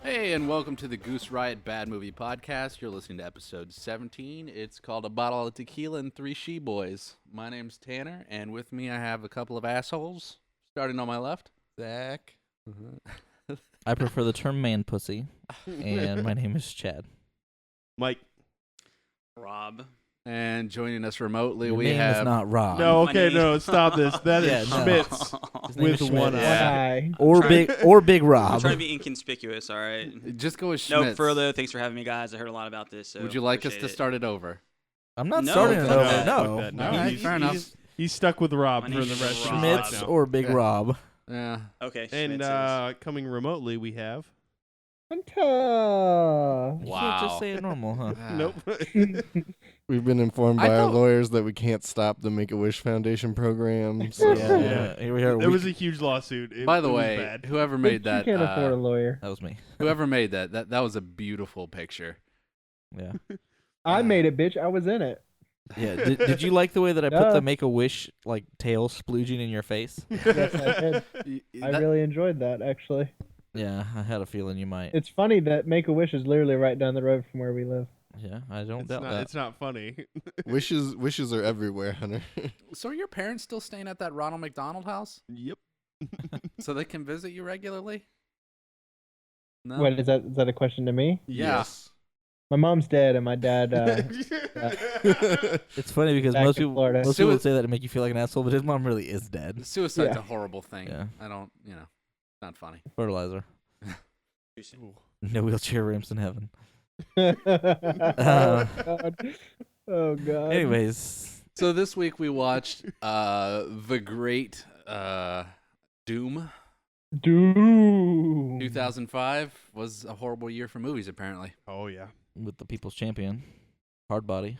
Hey, and welcome to the Goose Riot Bad Movie Podcast. You're listening to episode 17. It's called A Bottle of Tequila and Three She-Boys. My name's Tanner, and with me I have a couple of assholes. Starting on my left, Zach. I prefer the term man pussy, and my name is Chad. Mike. Rob. And joining us remotely, Your we name have... is not Rob. No, My okay, name- no, stop this. That is Yeah, no. Schmitz His name with is Schmitz. one eye. Or Trying- big I'm Rob. trying to be inconspicuous, all right? Just go with No Schmitz. further. Thanks for having me, guys. I heard a lot about this. So Would you like us appreciate to it. start it over? I'm not No, starting it fuck over. that. No. Fuck that. No, All right, he's, fair he's- enough. He's stuck with Rob My for the name's rest of Rob. his Schmitz life now. or Big Yeah. Rob. Yeah. Okay. And Schmitz is- coming remotely, we have. You Wow. can't just say it normal, huh? Ah. Nope. We've been informed I by our thought- lawyers that we can't stop the Make-A-Wish Foundation program. So Yeah. Here we are. There was a huge lawsuit. By the it was way, bad. whoever made that... You can't afford a lawyer. That was me. Whoever made that was a beautiful picture. Yeah. I made it, bitch. I was in it. Yeah. Did you like the way that I put Duh. the Make-A-Wish like tail splooging in your face? Yes, I did. I That- really enjoyed that, actually. Yeah, I had a feeling you might. It's funny that Make-A-Wish is literally right down the road from where we live. Yeah, I don't It's doubt not, that. it's not funny. wishes are everywhere, Hunter. So are your parents still staying at that Ronald McDonald house? Yep. So they can visit you regularly? No? What, is that a question to me? Yeah. Yes. My mom's dead, and my dad, It's funny because Back most in people Florida. most So people it- would say that to make you feel like an asshole, but his mom really is dead. Suicide's Yeah. a horrible thing. Yeah. I don't, not funny. Fertilizer. Too soon. No wheelchair ramps in heaven. oh, God. Oh, God. Anyways, So this week we watched the great Doom. Doom. 2005 was a horrible year for movies, apparently. Oh, yeah. with the people's champion, hard body.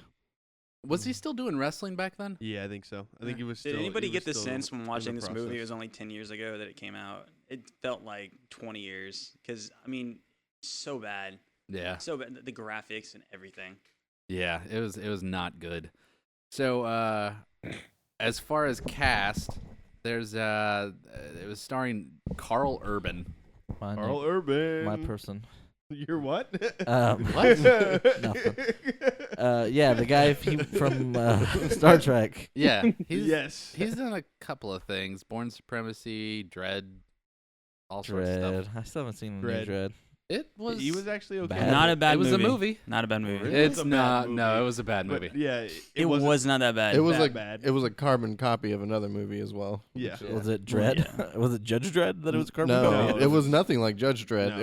Was he still doing wrestling back then? Yeah, I think so. I think it was Did still. anybody it get was the still sense when in watching the this movie? It process. was only 10 years ago that it came out. It felt like 20 years. Because, I mean, so bad. Yeah. So bad. The graphics and everything. Yeah, it was not good. So as far as cast, there's it was starring Carl Urban. My Carl name- Urban. my person. You're what? What? Nothing. Yeah, the guy from Star Trek. Yeah, he's Yes. done a couple of things: Born Supremacy, Dread, all sorts of Dread. stuff. I still haven't seen the new Dread. Dread. It was. He was actually okay. Bad. Not a bad It was movie. a movie. Not a bad movie. Really? It's a bad not. No, movie. it was a bad movie. But, yeah, It wasn't- was not that bad. It was that like bad. it was a carbon copy of another movie as well. Yeah. Yeah. Was it Dread? yeah. Was it Judge Dread that it was a carbon No, copy? No, it was nothing like Judge Dredd. No.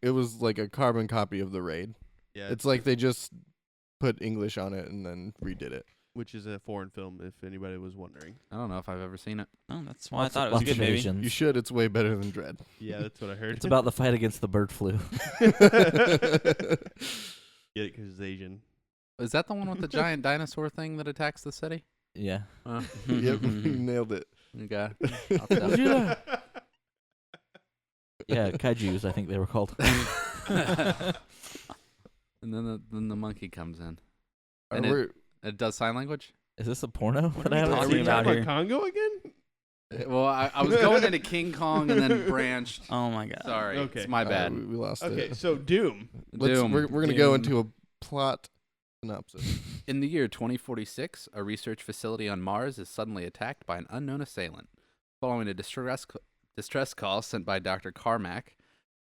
It was like a carbon copy of The Raid. Yeah. It's like they just put English on it and then redid it. which is a foreign film, if anybody was wondering. I don't know if I've ever seen it. Oh, that's why I Lots thought of it was good, maybe. observations. You should. It's way better than Dread. Yeah, that's what I heard. It's about the fight against the bird flu. Get it because it's Asian. Is that the one with the giant dinosaur thing that attacks the city? Yeah. Uh, Yep, you nailed it. okay. Yeah, kaijus, I think they were called. And then the monkey comes in. Are And we- It does sign language? Is this a porno What that are I we haven't Are talking we seen? about talking here? about Congo again? Well, I was going into King Kong and then branched. Oh, my God. Sorry. Okay. It's my bad. we lost Okay, it. so Doom. Doom. We're going to go Doom. into a plot synopsis. In the year 2046, a research facility on Mars is suddenly attacked by an unknown assailant. Following a distress call sent by Dr. Carmack,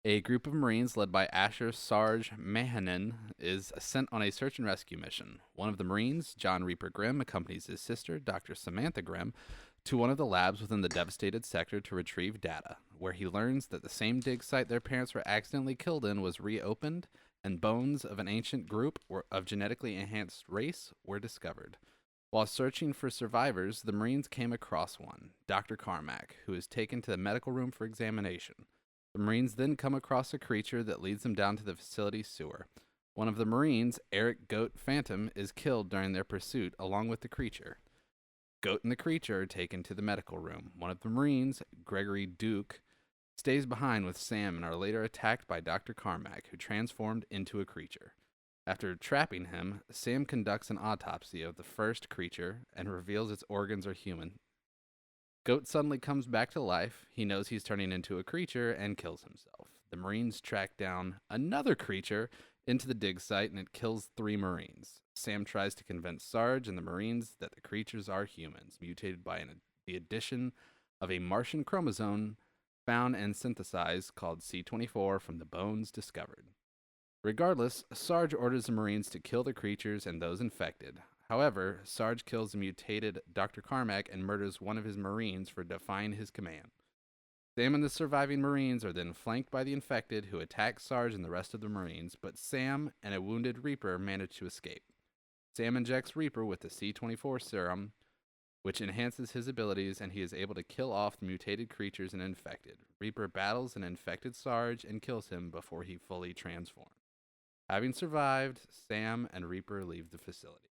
a group of Marines led by Asher Sarge Mahanin is sent on a search and rescue mission. One of the Marines, John Reaper Grimm, accompanies his sister, Dr. Samantha Grimm, to one of the labs within the devastated sector to retrieve data, where he learns that the same dig site their parents were accidentally killed in was reopened, and bones of an ancient group of genetically enhanced race were discovered. While searching for survivors, the Marines came across one, Dr. Carmack, who is taken to the medical room for examination. The Marines then come across a creature that leads them down to the facility's sewer. One of the Marines, Eric Goat Phantom, is killed during their pursuit along with the creature. Goat and the creature are taken to the medical room. One of the Marines, Gregory Duke, stays behind with Sam and are later attacked by Dr. Carmack, who transformed into a creature. After trapping him, Sam conducts an autopsy of the first creature and reveals its organs are human. Goat suddenly comes back to life. He knows he's turning into a creature and kills himself. The Marines track down another creature into the dig site, and it kills 3 Marines. Sam tries to convince Sarge and the Marines that the creatures are humans, mutated by the addition of a Martian chromosome found and synthesized called C24 from the bones discovered. Regardless, Sarge orders the Marines to kill the creatures and those infected. However, Sarge kills the mutated Dr. Carmack and murders one of his Marines for defying his command. Sam and the surviving Marines are then flanked by the infected, who attack Sarge and the rest of the Marines, but Sam and a wounded Reaper manage to escape. Sam injects Reaper with the C24 serum, which enhances his abilities, and he is able to kill off the mutated creatures and infected. Reaper battles an infected Sarge and kills him before he fully transforms. Having survived, Sam and Reaper leave the facility.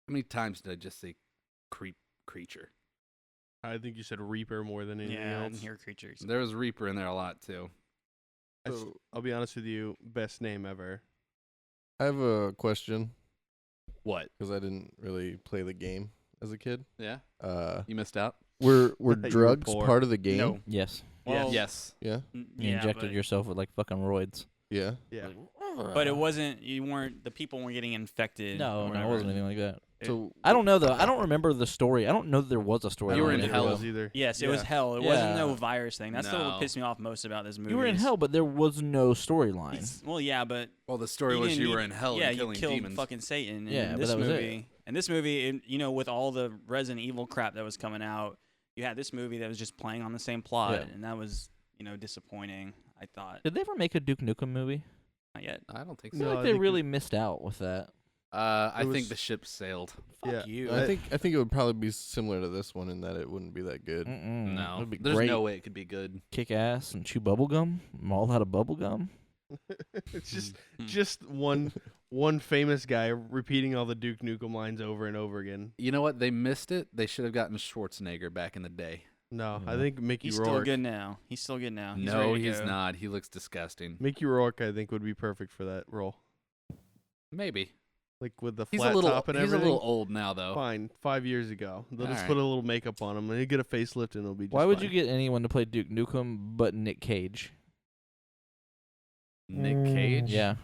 How many times did I just say creature? I think you said Reaper more than anything Yeah, I else. didn't hear creatures. There was Reaper in there a lot, too. I'll be honest with you, best name ever. I have a question What? because I didn't really play the game as a kid. Yeah? Uh, You missed out? were You were drugs poor. part of the game? No. Yes. Well, Yes. Yeah. You yeah, injected but, yourself with like fucking roids. Yeah. Yeah. but it wasn't. You weren't. The people weren't getting infected. No, or no, it whatever. wasn't anything like that. So I don't know though. I don't remember the story. I don't know that there was a story. You were line in it. hell. Either. Yes, it was Yeah. hell. It wasn't no Yeah. virus thing. That's No. what pissed me off most about this movie. You were in hell, but there was no storyline. Well, yeah, but Well, the story you was didn't you were need- in hell yeah, and killing you killed demons. fucking Satan. Yeah, in but this that was it. movie. And this movie, you know, with all the Resident Evil crap that was coming out, you had this movie that was just playing on the same plot, Yeah. and that was, you know, disappointing. I thought. Did they ever make a Duke Nukem movie? Not yet. I don't think I so. feel No, like I they think really missed out with that. I was- think the ship sailed. Fuck Yeah. you. I think it would probably be similar to this one in that it wouldn't be that good. Mm-mm. No. It'd be There's great. no way it could be good. Kick ass and chew bubble gum. I'm all out of bubble gum. It's Mm. just one famous guy repeating all the Duke Nukem lines over and over again. You know what? They missed it. They should have gotten Schwarzenegger back in the day. No, I Yeah. think Mickey He's Rourke. still good now. He's still good now. He's No, ready to he's go. not. He looks disgusting. Mickey Rourke, I think, would be perfect for that role. Maybe. Like with the He's flat a little top and he's everything. a little old now though. Fine, 5 years ago. They'll just Alright. put a little makeup on him and he'll get a facelift and it'll be just Why would fine. you get anyone to play Duke Nukem but Nick Cage? Nick Mm. Cage? Yeah.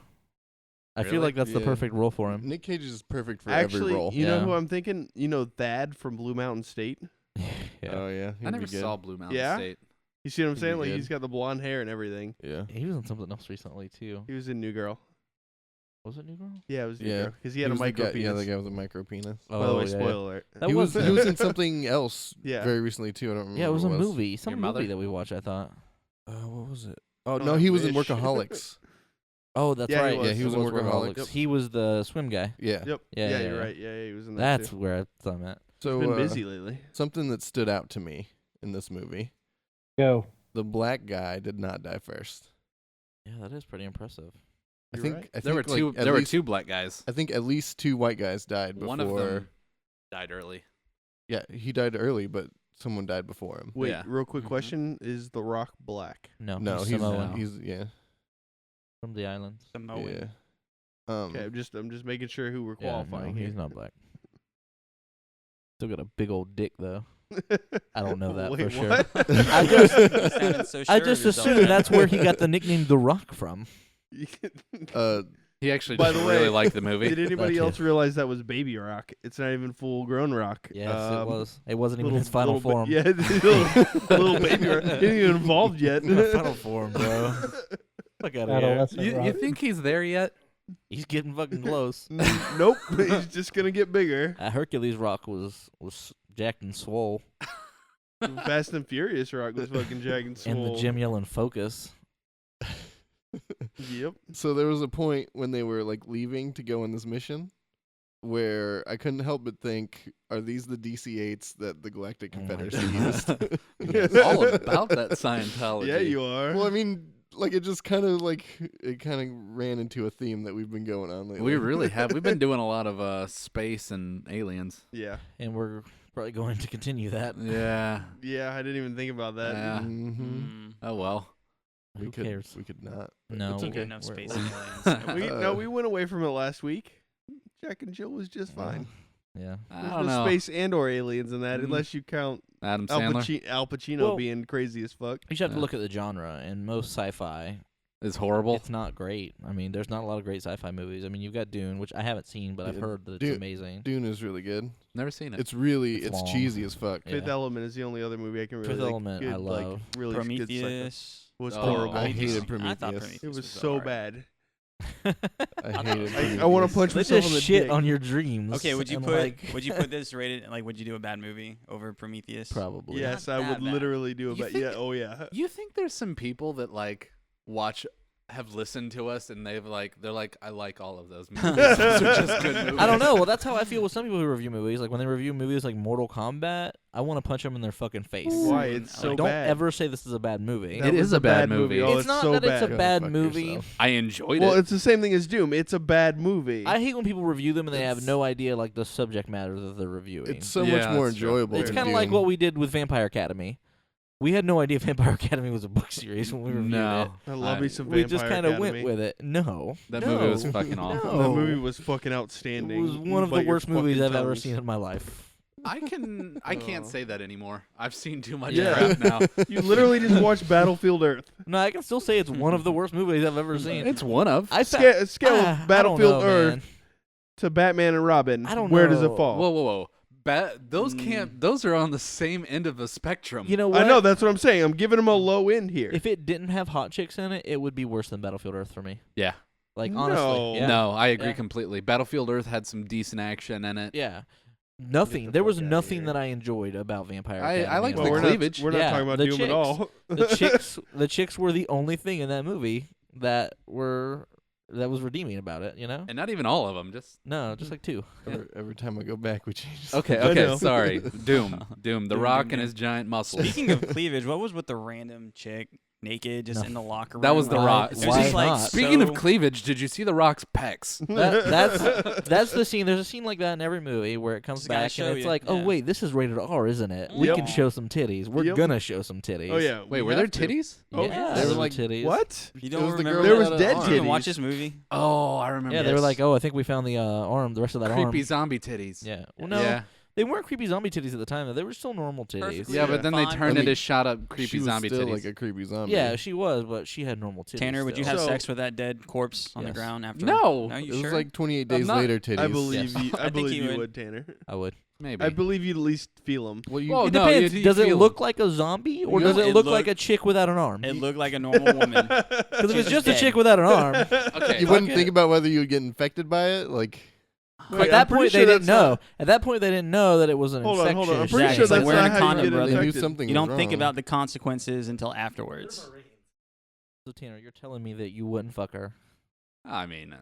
I feel Really? like that's the Yeah. perfect role for him. Nick Cage is perfect for Actually, every role. you know Yeah. who I'm thinking? You know Thad from Blue Mountain State? Yeah. Oh yeah. I he'd never be good. saw Blue Mountain Yeah? State. You see what I'm He'd be saying? Like good. he's got the blonde hair and everything. Yeah. He was on something else recently too. He was in New Girl. Was it New Girl? Yeah, it was New Yeah. Girl. Because he had a was the micro guy, penis. Yeah, the guy with the micro penis. Oh, By the way, yeah, spoiler alert. That he was was he was in something else Yeah. very recently too. I don't remember. Yeah, it was a what movie. Some Your movie mother? that we watched, I thought. What was it? Oh don't no, have he was in Wish. Workaholics. Oh, that's Yeah, he right. was. Yeah, he was in Workaholics. Yep. He was the swim guy. Yeah. Yep. Yeah, Yeah, yeah, you're yeah. right. Yeah, he was in that That's too. where I thought I meant. So Been busy lately. something that stood out to me in this movie: Go. the black guy did not die first. Yeah, that is pretty impressive. You're I right. think There were like, two at there were least- two black guys. I think at least 2 white guys died before. One of them died early. Yeah, he died early, but someone died before him. Wait, Yeah. real quick Mhm. question: is The Rock black? No, No, he's he's Samoan he's yeah. from the islands. Samoan. Yeah. Okay, I'm just making sure who we're Yeah, no, qualifying he's here. not black. Still got a big old dick though. I don't know that Wait, for sure. what? I just- You sounded so I sure just of yourself assumed there. that's where he got the nickname The Rock from. He actually By just the really way, liked the movie. Did anybody That else realize that was Baby Rock? It's not even full grown Rock. Yes, it was. It wasn't even little- his final little form. Yeah, little Baby Rock. He ain't even involved yet. Final form, bro. Fuck out of here. Adolescent You rock. think he's there yet? He's getting fucking close. Nope, he's just gonna get bigger. Hercules Rock was jacked and swole, Fast and Furious Rock was fucking Jack and and the Swole. Jim yelling focus. Yep. So there was a point when they were like leaving to go on this mission where I couldn't help but think, are these the DC-8s that the Galactic Oh my Confederacy God. used? It's all about that Scientology. Yeah, you are. Well, I mean, like it just kind of ran into a theme that we've been going on lately. We really have. We've been doing a lot of space and aliens. Yeah. And we're probably going to continue that. Yeah. Yeah, I didn't even think about that. Yeah. Mm-hmm. Mm. Oh well. We Who could. cares? We could not. No, It's Can't okay. get enough We're- space we're- aliens. We, no, we went away from it last week. Jack and Jill was just fine. Yeah. I There's don't no know. space and or aliens in that, Mm. unless you count Adam Al, Sandler Al Pacino Well- being crazy as fuck. You just have to Yeah. look at the genre, and most sci-fi, is horrible. it's not great. I mean, there's not a lot of great sci-fi movies. I mean, you've got Dune, which I haven't seen, but I've Yeah, heard that it's Dune- amazing. Dune is really good. Never seen it. It's really It's it's long. cheesy as fuck. Yeah. Fifth Element is the only other movie I can really Fifth like, Element, I good, love. like really good sci-fi. Prometheus. Was Oh, horrible. I hated I thought Prometheus. Prometheus It was was so alright. bad. I thought hated. it was I want Prometheus. to punch They myself just in the shit dick. on your dreams. Okay, would you and, put like, would you put this rated like would you do a bad movie over Prometheus? probably? Yes, Not I that would bad. literally do it. You But think- yeah, oh yeah. You think there's some people that like have listened to us and they're like I like all of those movies. Those are just good movies. I don't know. Well, that's how I feel with some people who review movies. Like when they review movies like Mortal Kombat, I want to punch them in their fucking face. Why? It's so Don't bad. ever say this is a bad movie. That It was is a bad movie. Oh, It's not so that bad. it's a bad Go fuck movie. yourself. I enjoyed Well, it. it's the same thing as Doom. It's a bad movie. I hate when people review them and they have It's- no idea like the subject matter that they're reviewing. It's so Yeah, much more that's true. enjoyable. It's than kind of like Dune. what we did with Vampire Academy. We had no idea Vampire Academy was a book series when we reviewed No. it. I love I- me some We Vampire just kind of Academy. went with it. No, That no, movie was fucking awful. no. That movie was fucking It outstanding. was one of Bite the your worst movies fucking I've ever tongues. seen in my life. I can't Oh. say that anymore. I've seen too much Yeah. crap now. You literally just watched Battlefield Earth. No, I can still say it's one of the worst movies I've ever seen. It's one of. I Scale I of don't Battlefield know, Earth man. to Batman and Robin. I don't Where does know. it fall? Whoa. Those can't. Those are on the same end of the spectrum. You know what? I know, that's what I'm saying. I'm giving him a low end here. If it didn't have hot chicks in it, it would be worse than Battlefield Earth for me. Yeah. Like No. honestly, yeah. No, I agree Yeah. completely. Battlefield Earth had some decent action in it. Yeah. Nothing. the There was fuck outta nothing here. that I enjoyed about Vampire I Academy. like at the all. we're cleavage. Not, we're not Yeah, talking about the Doom at chicks. all. The chicks were the only thing in that movie that was redeeming about it, you know? And not even all of them. Just No, just like two. Every time I go back, we change. okay. I know. Sorry. Doom. The Doom, Rock Doom, and Doom. his giant muscles. Speaking of cleavage, what was with the random chick naked just in the locker room? That was The Like, Rock. it was Why just like not? Speaking so- of cleavage, did you see The Rock's pecs? That's the scene. There's a scene like that in every movie where it comes Just gotta back show and it's you, like, oh yeah. wait, this is rated R, isn't it? We Yep. can show some titties. We're Yep. gonna show some titties. Oh yeah. Wait, we were there have to. titties? Oh, yeah, yes. there They were were like, titties. What? You It don't was the remember? girl There was without dead an You arm. didn't watch titties. this movie? Oh, I remember. Yeah, they were this. like, oh, I think we found the arm, the rest of that arm. creepy zombie titties. Yeah. Well, no, Yeah. they weren't creepy zombie titties at the time. Though. They were still normal titties. Perfectly Yeah, but then they Fine. turned I it mean, as shot up creepy she was zombie still titties. like a creepy zombie. Yeah, she was, but she had normal titties. Tanner, would you still. have So- sex with that dead corpse on the Yes. ground after? No. No, It you was sure? like 28 I'm days not- later. Titties. I believe Yes. you. I think believe you you would. would, Tanner. I would. Maybe. I believe you'd at least feel them. Well, you. Well, It no, depends. you Does it feel- look like a zombie, or No, does it it look like looked- a chick without an arm? It looked like a normal woman. Because if it's She's just a dead. chick without an arm, Okay. you wouldn't okay. think about whether you would get infected by it. Like, Wait, at that I'm pretty point sure they didn't that's know. not- At that point they didn't know that it was an Hold on, infection. hold on. I'm pretty Exactly. sure It's like that's wearing not a how you condom, get brother. they knew infected. something. You was don't think wrong. about the consequences until afterwards. So Tanner, you're telling me that you wouldn't fuck her I mean,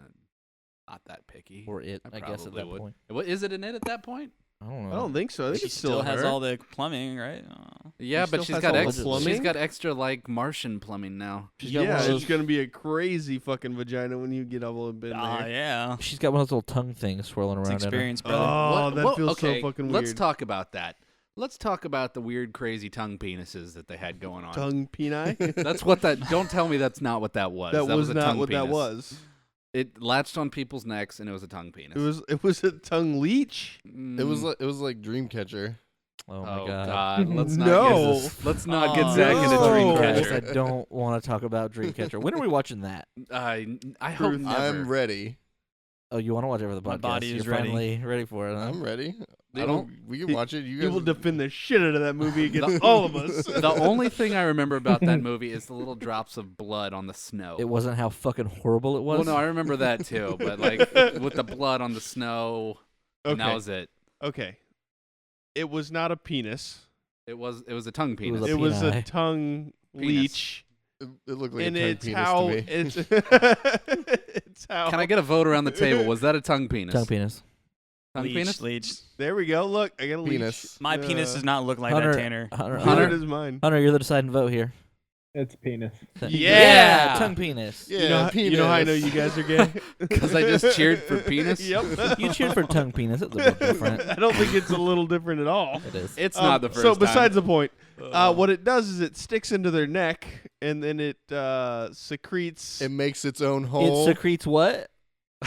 not that picky. or it? I I guess at probably that would. point. What is it in it at that point? I don't know. I don't think so. I think She it's still has her. all the plumbing, right? Oh. Yeah, She but still she's has got all the she's plumbing? got extra like Martian plumbing now. She's got one Yeah, of those. it's gonna be a crazy fucking vagina when you get all up in Ah, there. yeah. She's got one of those little tongue things swirling It's around in her. experience, brother. Oh, that feels okay, so fucking let's weird. talk about that. Let's talk about the weird, crazy tongue penises that they had going on. Tongue peni. That's what that. Don't tell me that's not what that was. that was a not tongue what that penis. was. It latched on people's necks, and it was a tongue penis. It was a tongue leech. Mm. It was like Oh Dreamcatcher. Oh my god. Let's not No. get this, let's not get Oh, Zach into no. Christ, I Dreamcatcher. don't want to talk about Dreamcatcher. When are we watching that? I hope Truth. never. I'm ready. Oh, you want to watch it for the podcast? My body is You're ready. finally ready for it. Huh? I'm ready. They I don't- don't. We can watch it. You You guys will defend the shit out of that movie against The- all of us. The only thing I remember about that movie is the little drops of blood on the snow. It wasn't how fucking horrible it was. Well, no, I remember that too, but like with the blood on the snow, and that Okay. was it. Okay. It was not a penis. It was a tongue was penis. a It was a peni. tongue Penis. leech. It looked like And a tongue it's penis how to me. it's it's how Can I get a vote around the table? Was that a tongue penis? Tongue penis. Tongue Leech, penis? leech. There we go. Look, I got a leech. Penis. My penis does not look like Hunter, that, Tanner. Hunter, Neither Hunter, does mine. Hunter, you're the deciding vote here. It's penis. Yeah. tongue penis. Yeah, you know how I know penis. you guys are gay? Because I just cheered for penis. Yep. You cheered for tongue penis. It's a bit different. I don't think it's a little different at all. It is. It's not the first So time. besides the point, what it does is it sticks into their neck and then it secretes. It makes its own It hole. secretes what?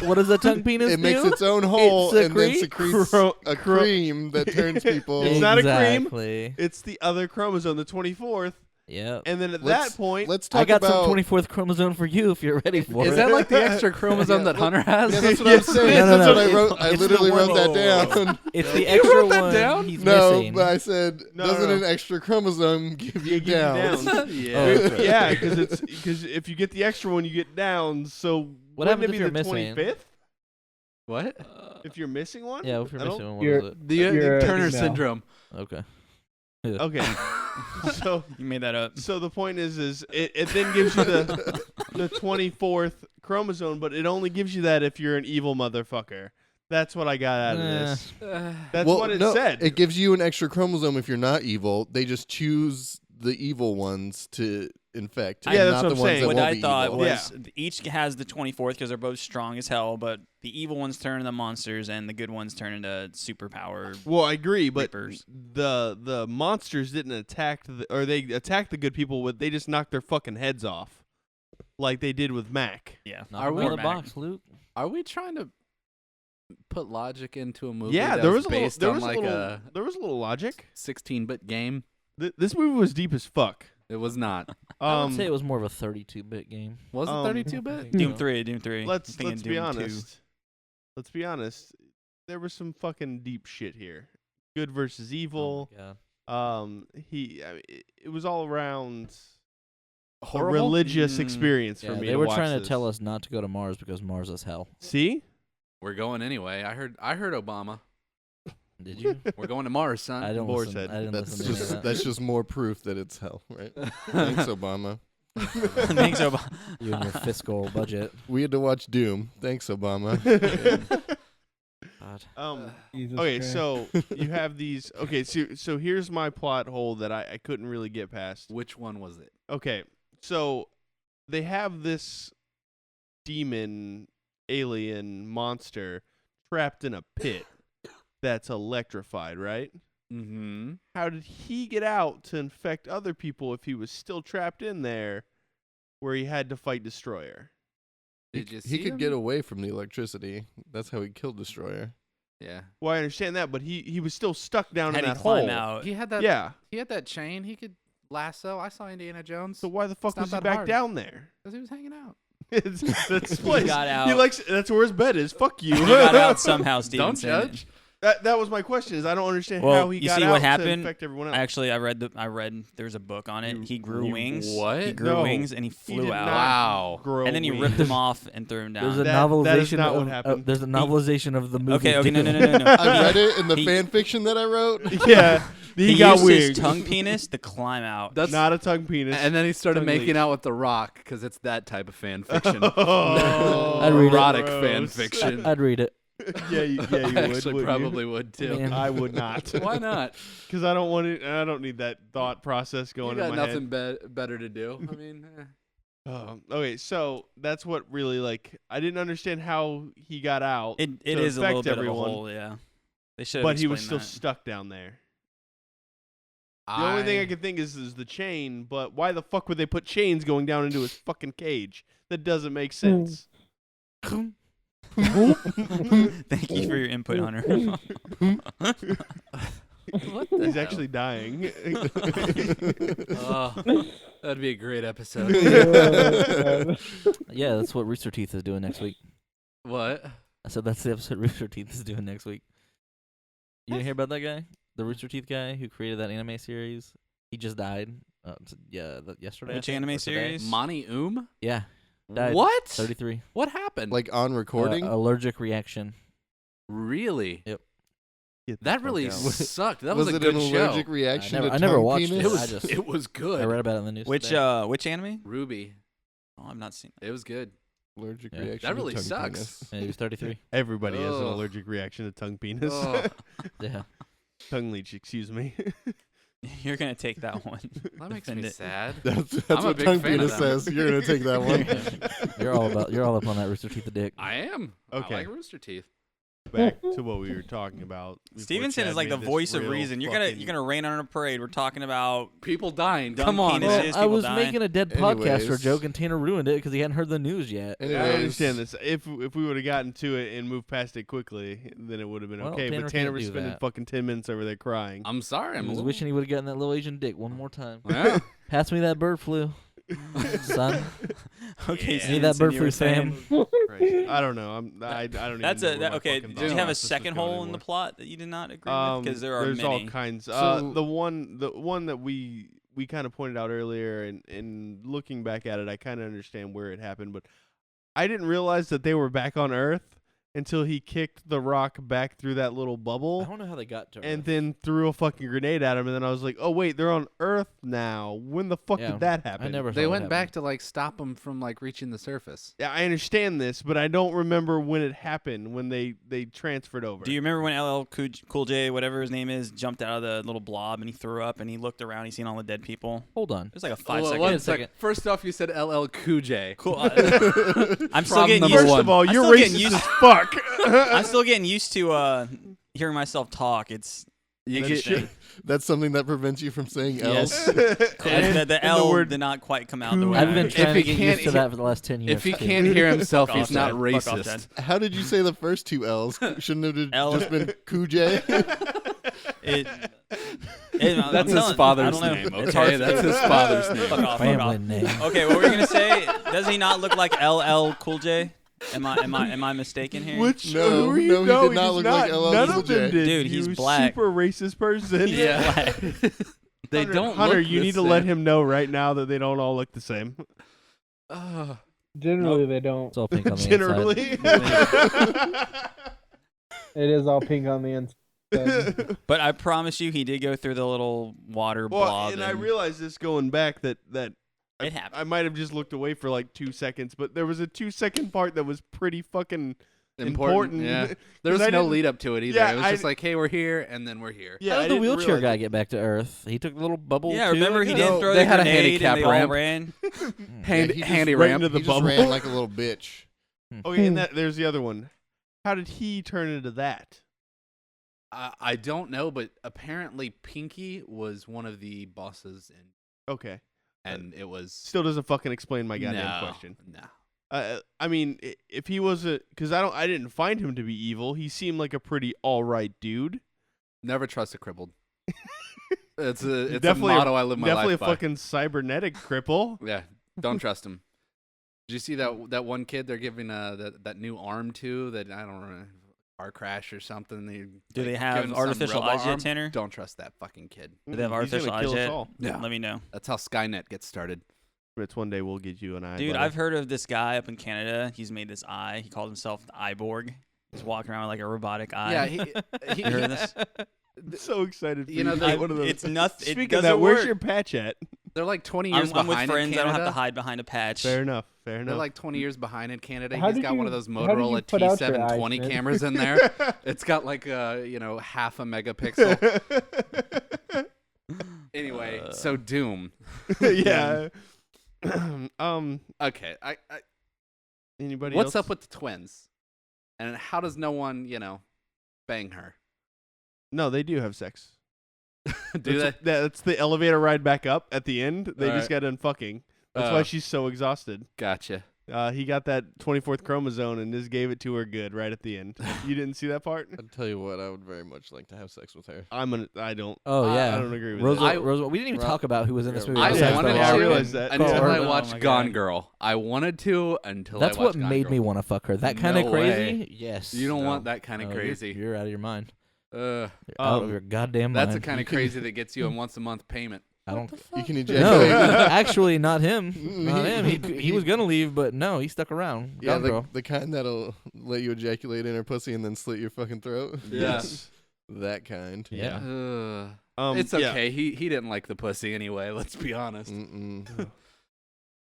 What does a tongue penis It makes do? its own hole and then secretes secretes a cream that turns people. It's not a cream. Exactly. It's the other chromosome, the 24th. Yep. And then at Let's- that point, Let's talk I got about. some 24th chromosome for you if you're ready for Is it. that like the extra chromosome that Hunter has? Yeah, that's what I'm saying. No, no, That's no. what I wrote. I It's the literally one- wrote that down. It's the You extra wrote that one down? he's No, missing. but I said, No, doesn't no. an extra chromosome give you give you downs? downs. yeah. Oh, okay. yeah, because if you get the extra one, you get downs. So What wouldn't happens it if be you're the missing? 25th? What? If you're missing one? Yeah, if you're I don't- missing one, what You're- is it? The You're a Turner female. syndrome. Okay. Okay. So You made that up. the point is it then gives you the 24th chromosome, but it only gives you that if you're an evil motherfucker. That's what I got out of this. That's Well, what it no, said. It gives you an extra chromosome if you're not evil. They just choose the evil ones to infect. Yeah, and that's not what the I'm ones saying. that What won't I be thought evil. was each has the 24th because they're both strong as hell, but the evil ones turn into monsters and the good ones turn into superpower. Well, I agree, but Reapers. the monsters didn't attack or they attacked the good people. With they just knocked their fucking heads off, like they did with Mac. Yeah. Knock Are him we- out of the Mac. box, Luke? Are we trying to put logic into a movie Yeah, that there was was a little. based There on was like a little. a There was a little logic. 16-bit game? This movie was deep as fuck. It was not. I would say it was more of a 32-bit game. Was it Um, 32-bit? Doom 3, Doom 3. Let's I'm thinking be Doom 2. honest. Let's be honest. There was some fucking deep shit here. Good versus evil. Oh my God. I mean, it was all around a Horrible? religious Mm. experience for Yeah, me. they to were watch trying to this. tell us not to go to Mars because Mars is hell. See, We're going anyway. I heard Obama. Did you? We're going to Mars, son. I don't Bohr listen. said. I didn't That's listen to any of just that. that's just more proof that it's hell, right? Thanks, Obama. Thanks, Obama. You and your fiscal budget. We had to watch Doom. Thanks, Obama. God. Jesus okay, Christ. so you have these. Okay, so here's my plot hole that I couldn't really get past. Which one was it? Okay, so they have this demon alien monster trapped in a pit that's electrified, right? Mm-hmm. How did he get out to infect other people if he was still trapped in there where he had to fight Destroyer? Did you He see could him? get away from the electricity. That's how he killed Destroyer. Yeah. Well, I understand that, but he was still stuck down Had in he that climb hole. out. He had that. Yeah. He had that chain. He could lasso. I saw Indiana Jones. So why the fuck not was he that back hard. down there? Because he was hanging out. That's his He place. got out. He likes. That's where his bed is. Fuck you. He got out somehow, Don't Stevenson. judge. That was my question. Is I don't understand Well, how he you got see out what to happened? infect everyone else. Actually, I read there's a book on it. He grew wings. what? He grew No, wings and he flew did out. not Wow. grow And then he wings. ripped him off and threw him down. There's a That is novelization not what of happened. there's a novelization of the movie. Okay, no. I read it in the He- fan fiction that I wrote. Yeah, he got used wings. his tongue penis to climb out. That's Not a tongue penis. And then he started tongue making leech. out with The Rock because it's that type of fan fiction. Oh, I'd read it. Erotic gross. fan fiction. I'd read it. yeah, you I would. actually wouldn't probably you? would too. Man. I would not. Why not? Because I don't want it. I don't need that thought process You going got in my nothing head. better to do. I mean, Okay, so that's what really I didn't understand how he got out. It to is a little infect bit everyone, of a hole, yeah. They should. but he was still stuck down there. The only thing I I can think is the chain. But why the fuck would they put chains going down into his fucking cage? That doesn't make sense. Thank you for your input, Hunter. What the He's hell? actually dying. Oh, that'd be a great episode. Yeah, that's what Rooster Teeth is doing next week. What? I said that's the episode Rooster Teeth is doing next week. You didn't hear about that guy? The Rooster Teeth guy who created that anime series? He just died. Yesterday. I Which think, anime or today. series? Monty Yeah, died. What? 33. What happened? Like on recording. Allergic reaction. Really? Yep. Get the That fuck really out. sucked. That was was a it good an show. allergic reaction to I never tongue watched it. penis? It was. I just- It was good. I read about it in the news. Which today. which anime? Ruby. Oh, I've not seen. It was good. Allergic Yeah. reaction. That to really tongue sucks. penis. Yeah, he was 33. Everybody has an Ugh. allergic reaction to tongue penis. Ugh. Yeah. Tongue leech, excuse me. You're gonna take that one. That makes Defend me it. sad. That's I'm a what big tongue fan of penis that. says. You're gonna take that one. You're all up on that Rooster Teeth of dick. I am. Okay. I like Rooster Teeth. back to what we were talking about. before Stevenson Chad is like made the this voice of real reason. You're fucking- gonna rain on a parade. We're talking about People dying. Dumb Come on. penises. Well, Is I people was dying? making a dead podcaster Anyways. joke, and Tanner ruined it because he hadn't heard the news yet. I Anyways, understand this. If we would have gotten to it and moved past it quickly, then it would have been Well, okay. Tanner But Tanner can't was do spending that. fucking 10 minutes over there crying. I'm sorry. I I'm a was little- wishing he would have gotten that little Asian dick one more time. Yeah. Pass me that bird flu, son. okay. Need that Stevenson, bird you flu, were saying- Sam. Crazy. I don't know. I don't. That's even know where my okay. fucking Did you thought have a process was second going hole in the anymore. plot that you did not agree with? Because there are there's many. all kinds. So- The one that we kind of pointed out earlier, and looking back at it, I kind of understand where it happened, but I didn't realize that they were back on Earth until he kicked the rock back through that little I bubble. don't know how they got to And Earth. then threw a fucking grenade at him, and then I was like, "Oh wait, they're on Earth now. When the fuck Yeah, did that happen?" I never. They saw went that back happen. to like stop him from like reaching the surface. Yeah, I understand this, but I don't remember when it happened. When they transferred over. Do you remember when LL Cool J, whatever his name is, jumped out of the little blob and he threw up and he looked around, he seen all the dead people? Hold on. It was like a Well, 5 second. one Wait a second. sec. First off, you said LL Cool J. Cool. I'm still Problem getting number used. First one. of all, I'm you're still getting racist used- as fuck. I'm still getting used to hearing myself talk. It's You That's get shit. That's something that prevents you from saying Yes. L's. the L word did not quite come out the way. I've I been If trying to he get can't used to that for the last 10 years. if he too. can't hear himself, Fuck he's off, not Chad. Fuck off, racist. Chad. How did you say the first two L's? Shouldn't it L- have just been Coojay? I'm That's his telling- I father's don't know. name. It's Okay, hard- that's his father's name. Fuck off. Fuck family off. name. Okay, what were you gonna say? Does he not look like LL Cool J? Am I mistaken here? Which No, who are you? no, he No, did not does look like LL None Cool of them J. did. Dude, you he's black. Super racist person. Yeah. They don't Hunter, look you the need to let same. him know right now that they don't all look the same. Generally, they don't. It's all pink on the Generally. inside. It is all pink on the inside. But I promise you, he did go through the little water Well, blob. and I realized this going back that it happened. I might have just looked away for like 2 seconds, but there was a 2-second part that was pretty fucking important. Yeah. There was I no didn't- lead up to it either. Yeah, it was I- just like, hey, we're here, and then we're here. Yeah, How I did the didn't wheelchair realize guy it. get back to Earth? He took the little bubble. Yeah, too, remember I he guess? didn't No, throw they the had a grenade handicap and they all ramp. ran. Hand, he just handy right ramp. into the He just bubble. ran like a little bitch. Okay, and there's the other one. How did he turn into that? I don't know, but apparently Pinky was one of the bosses, Okay. and it was Still doesn't fucking explain my goddamn no, question. No. I mean, if he was because I didn't find him to be evil. He seemed like a pretty all right dude. Never trust a crippled. It's a Definitely motto I live my Definitely life a by. fucking cybernetic cripple. Yeah, don't trust him. Did you see that one kid they're giving that new arm to? That I don't know, car crash or something. Do they giving have some artificial robot eyes yet, arm? Tanner? Don't trust that fucking kid. Do they have He's gonna artificial eyes kill us yet? all. Yeah. Let me know. That's how Skynet gets started. It's one day we'll get you an eye. Dude, buddy. I've heard of this guy up in Canada. He's made this eye. He called himself the Eyeborg. He's walking around with like a robotic eye. Yeah, You heard of this? so excited. For You know, to they- get one of those. It's nothing. It Speaking of doesn't that, where's work. your patch at? they're like 20 years I'm with behind friends. in I Canada. don't have to hide behind a patch. Fair enough. They're like 20 years behind in Canada. How He's did got one you- of those how did you Motorola put out your eyes, T720 man? cameras in there. It's got like half a megapixel. Anyway, so Doom. yeah. Okay, I Anybody what's else? up with the twins? And how does no one, bang her? No, they do have sex. Do they? That's the elevator ride back up at the end. They just Alright. got done fucking. That's why she's so exhausted. Gotcha. He got that 24th chromosome and just gave it to her good right at the end. You didn't see that part? I'll tell you what, I would very much like to have sex with her. I don't. Oh yeah. I don't agree with Roosevelt, that. Roosevelt. We didn't even Ro- talk about who was in this movie. I besides wanted the Yeah, I to realized that. until Oh, I oh watched my Gone God. Girl. I wanted to until That's I watched what Gone made Girl. me want to fuck her. That kind No of crazy? way. Yes. You don't No. want that kind of No, crazy. You're out of your mind. Ugh. You're out of your goddamn mind. That's the kind of crazy that gets you a once a month payment. I don't. You can No, ejaculate. actually, not him. Not him. He was gonna leave, but no, he stuck around. Yeah, Gone Girl. the kind that'll let you ejaculate in her pussy and then slit your fucking throat. Yes. That kind. Yeah. It's yeah. okay. He didn't like the pussy anyway. Let's be honest. Mm-mm.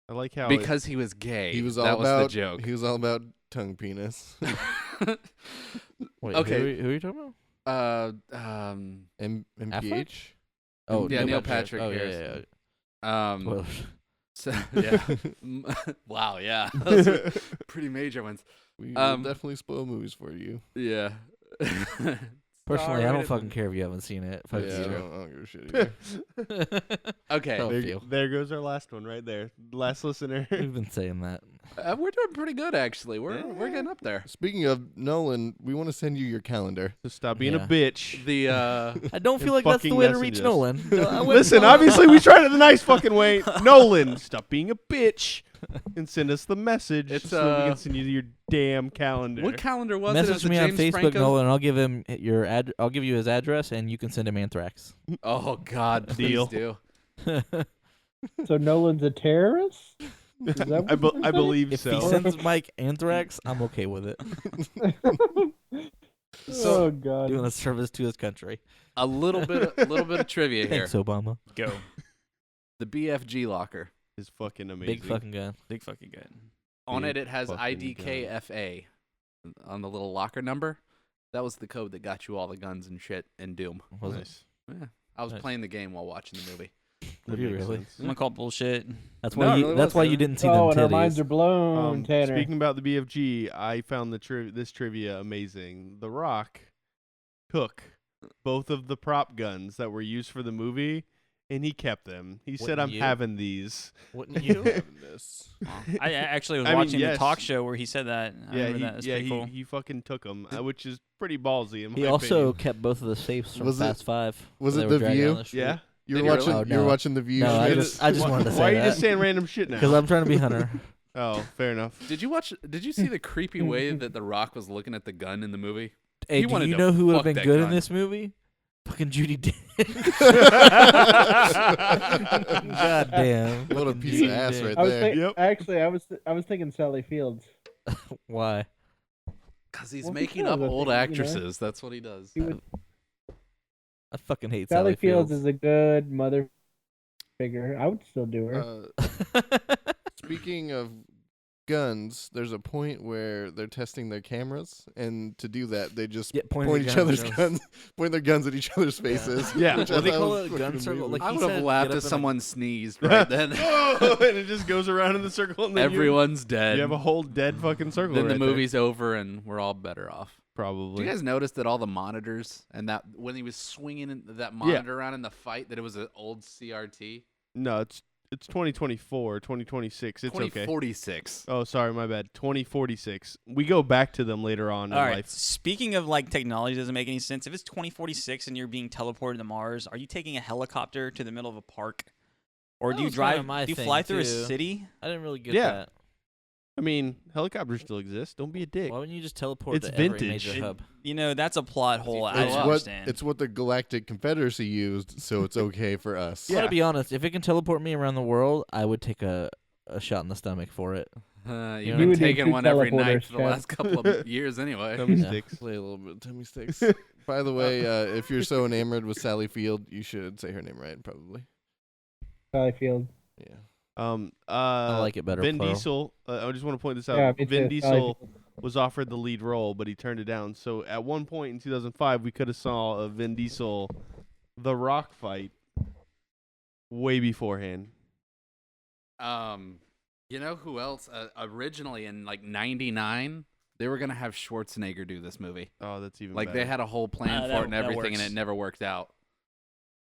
I like how Because he was gay. He was all that was about the joke. He was all about tongue penis. Wait, Okay. Who are you talking about? MPH. Oh, Yeah, Neil Patrick Oh, Harris. yeah. Um, Well, So, yeah. Wow, yeah. Those are pretty major ones. We will definitely spoil movies for you. Yeah. Personally, I don't R-rated fucking care if you haven't seen it. Fuck Yeah, I you. don't give a shit either. Okay. How I There, feel. there goes our last one right there. Last listener. We've been saying that. We're doing pretty good, actually. We're getting up there. Speaking of Nolan, we want to send you your calendar. So stop being a Yeah. bitch. The I don't feel And like that's the fucking way to reach message us. Nolan. No, I wouldn't Listen, follow- obviously we tried it the nice fucking way. Nolan, stop being a bitch and send us the message It's, so we can send you your damn calendar. what calendar was it? It was Message the me on James Facebook, Franco? Nolan, and I'll give him I'll give you his address, and you can send him anthrax. Oh God, please Deal. do. So Nolan's a terrorist? Is that what you're I saying? believe If so. he sends Mike anthrax, I'm okay with it. Oh God. Doing a service to his country. A little bit of trivia here. Thanks, Obama. Go. The BFG locker. Is fucking amazing. Big fucking gun. Big fucking good. On Big it has fucking IDKFA on the little locker number. That was the code that got you all the guns and shit in Doom. Was it? Nice. Yeah, I was Nice. playing the game while watching the movie. Would That you makes really? sense. I'm gonna call bullshit. That's No, why it you. really That's was, why yeah. you didn't see Oh, them and our minds titties. are blown, Tanner. Speaking about the BFG, I found this trivia amazing. The Rock took both of the prop guns that were used for the movie, and he kept them. He said, Wouldn't "I'm you? having these." Wouldn't you? Having this. I actually was I mean, watching yes. the talk show where he said that. I Yeah, remember that. That's pretty cool. he fucking took them, which is pretty ballsy in my He also opinion. kept both of the safes from Was it- Fast Five. was when it they were The driving View? down the street. Yeah. You were Did you watching. really? You were No. watching The View. No, I Schmidt? just wanted to say Why are you that. just saying random shit now? Because I'm trying to be Hunter. Oh, fair enough. Did you see the creepy way that The Rock was looking at the gun in the movie? Hey, He do wanted you to know who would have fuck been that good gun. in this movie? Fucking Judy Dench. God damn. What a Fucking piece of Judi ass Dench. right I was there. think, Yep. actually I was thinking Sally Fields. Why? Because he's Well, making because up I old think, actresses. That's what he does. He would, I fucking hate Sally Fields Fields. is a good mother figure. I would still do her. Speaking of guns, there's a point where they're testing their cameras, and to do that, they just Yeah, point each other's guns, point their guns at each other's faces. Yeah. which I Well, they thought call was it a gun fucking circle. amazing. Like I he would have said, laughed get if up in a- someone sneezed right then. Oh, and it just goes around in the circle, and then Everyone's dead. you have a whole dead fucking circle. Then the right there. movie's over and we're all better off. Do probably. you guys notice that all the monitors and that when he was swinging that monitor around in the fight, that it was an old CRT? No, it's 2024, 2026. It's okay. 2046. Oh, sorry, my bad. 2046. We go back to them later on in All right. life. Speaking of like technology, doesn't make any sense. If it's 2046 and you're being teleported to Mars, are you taking a helicopter to the middle of a park, or That do you was kinda drive? my Do you thing, fly through a too. city? I didn't really get Yeah. that. I mean, helicopters still exist. Don't be a dick. Why wouldn't you just teleport It's to every vintage. major hub? You know, that's a plot hole. I fly don't up. understand. It's what the Galactic Confederacy used, so it's okay for us. I'm Yeah. gonna be honest. If it can teleport me around the world, I would take a shot in the stomach for it. You've You been would need taking two one every night teleporters, for the Chad. last couple of years anyway. Tummy Yeah. sticks. Play a little bit of tummy sticks. By the way, if you're so enamored with Sally Field, you should say her name right, probably. Sally Fields. Yeah. I like it better. Vin plural. Diesel. I just want to point this out. Yeah, me Vin too. Sally Diesel Fields. was offered the lead role, but he turned it down. So at one point in 2005, we could have saw a Vin Diesel, The Rock fight way beforehand. You know who else? Originally in like '99, they were gonna have Schwarzenegger do this movie. Oh, that's even Like better. they had a whole plan for that- it and that everything, and works. it never worked out.